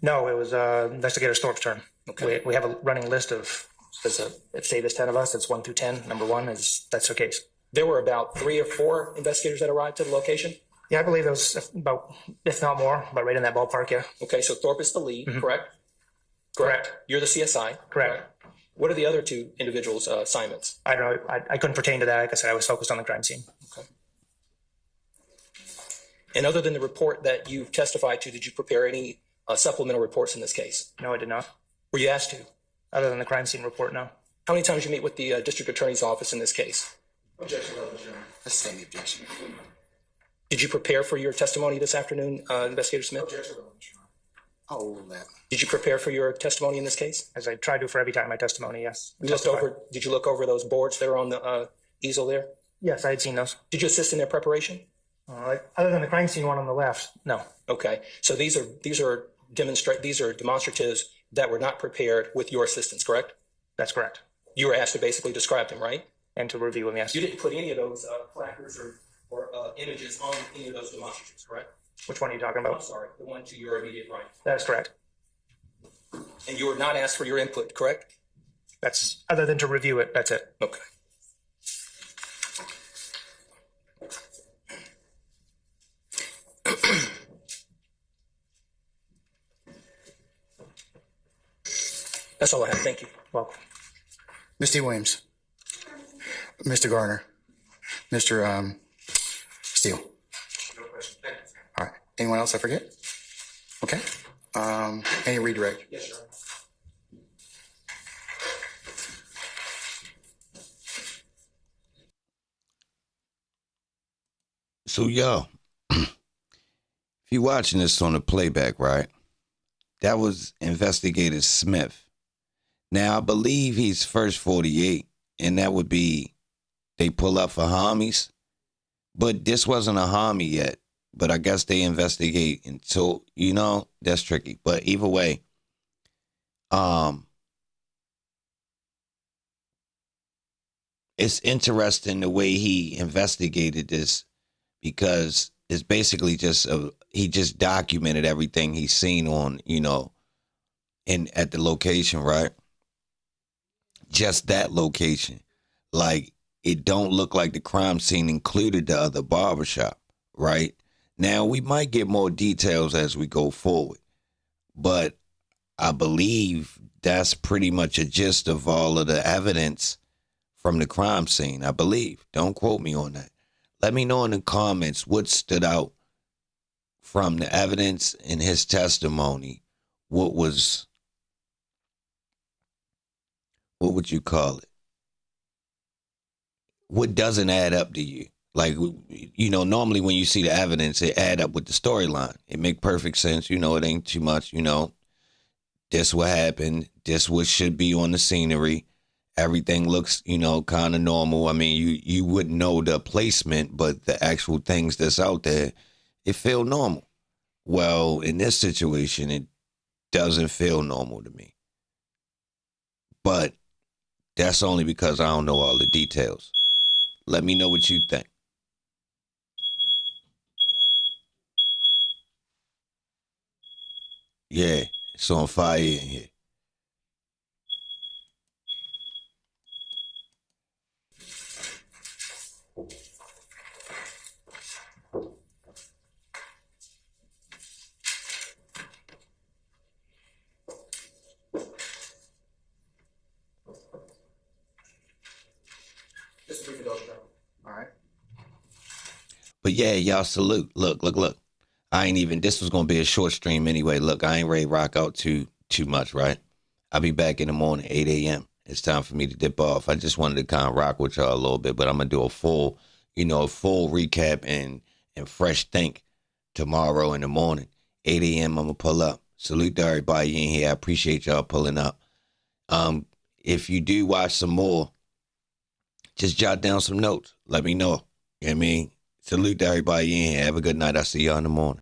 No, it was Investigator Thorpe's turn. Okay. We have a running list of, say there's 10 of us, it's 1 through 10. Number 1 that's her case. There were about 3 or 4 investigators that arrived to the location? Yeah, I believe there was about, if not more, but right in that ballpark, yeah. Okay, so Thorpe is the lead, correct? Correct. You're the CSI? Correct. What are the other 2 individuals' assignments? I don't know. I couldn't pertain to that. Like I said, I was focused on the crime scene. Okay. And other than the report that you've testified to, did you prepare any supplemental reports in this case? No, I did not. Were you asked to? Other than the crime scene report, no. How many times did you meet with the district attorney's office in this case? Objection, Your Honor. I stand the objection. Did you prepare for your testimony this afternoon, Investigator Smith? Objection, Your Honor. I'll overrule that. Did you prepare for your testimony in this case? As I try to for every time my testimony, yes. Did you look over those boards that are on the easel there? Yes, I had seen those. Did you assist in their preparation? Other than the crime scene one on the left, no. Okay, so these are demonstratives that were not prepared with your assistance, correct? That's correct. You were asked to basically describe them, right? And to review them, yes. You didn't put any of those placards or images on any of those demonstratives, correct? Which one are you talking I'm about? sorry, the one to your immediate right. That is correct. And you were not asked for your input, correct? That's other than to review it. That's it. Okay. That's all I have. Thank you. Welcome. Mr. Williams, Mr. Garner, Mr. Steele. All right. Anyone else I forget? Okay. Any redirect? Yes, sir. So, yo, if you're watching this on the playback, right, that was Investigator Smith. Now, I believe he's first 48, and that would be they pull up for homies. But this wasn't a homie yet. But I guess they investigate until, you know, that's tricky. But either way, it's interesting the way he investigated this, because it's basically just he just documented everything he's seen on, you know, at the location, right? Just that location. Like, it don't look like the crime scene included the other barbershop, right? Now, we might get more details as we go forward, but I believe that's pretty much a gist of all of the evidence from the crime scene, I believe. Don't quote me on that. Let me know in the comments what stood out from the evidence in his testimony. What would you call it? What doesn't add up to you? Like, you know, normally when you see the evidence, it add up with the storyline. It make perfect sense. You know, it ain't too much, you know. This what happened. This what should be on the scenery. Everything looks, you know, kind of normal. I mean, you wouldn't know the placement, but the actual things that's out there, it feel normal. Well, in this situation, it doesn't feel normal to me. But that's only because I don't know all the details. Let me know what you think. Yeah, it's on fire in here. Just a brief introduction. All right. But yeah, y'all salute. Look. I ain't even, this was going to be a short stream anyway. Look, I ain't ready to rock out too much, right? I'll be back in the morning, 8 a.m. It's time for me to dip off. I just wanted to kind of rock with y'all a little bit, but I'm going to do a full recap and fresh think tomorrow in the morning. 8 a.m. I'm going to pull up. Salute to everybody in here. I appreciate y'all pulling up. If you do watch some more, just jot down some notes. Let me know. You know what I mean? Salute to everybody in here. Have a good night. I'll see y'all in the morning.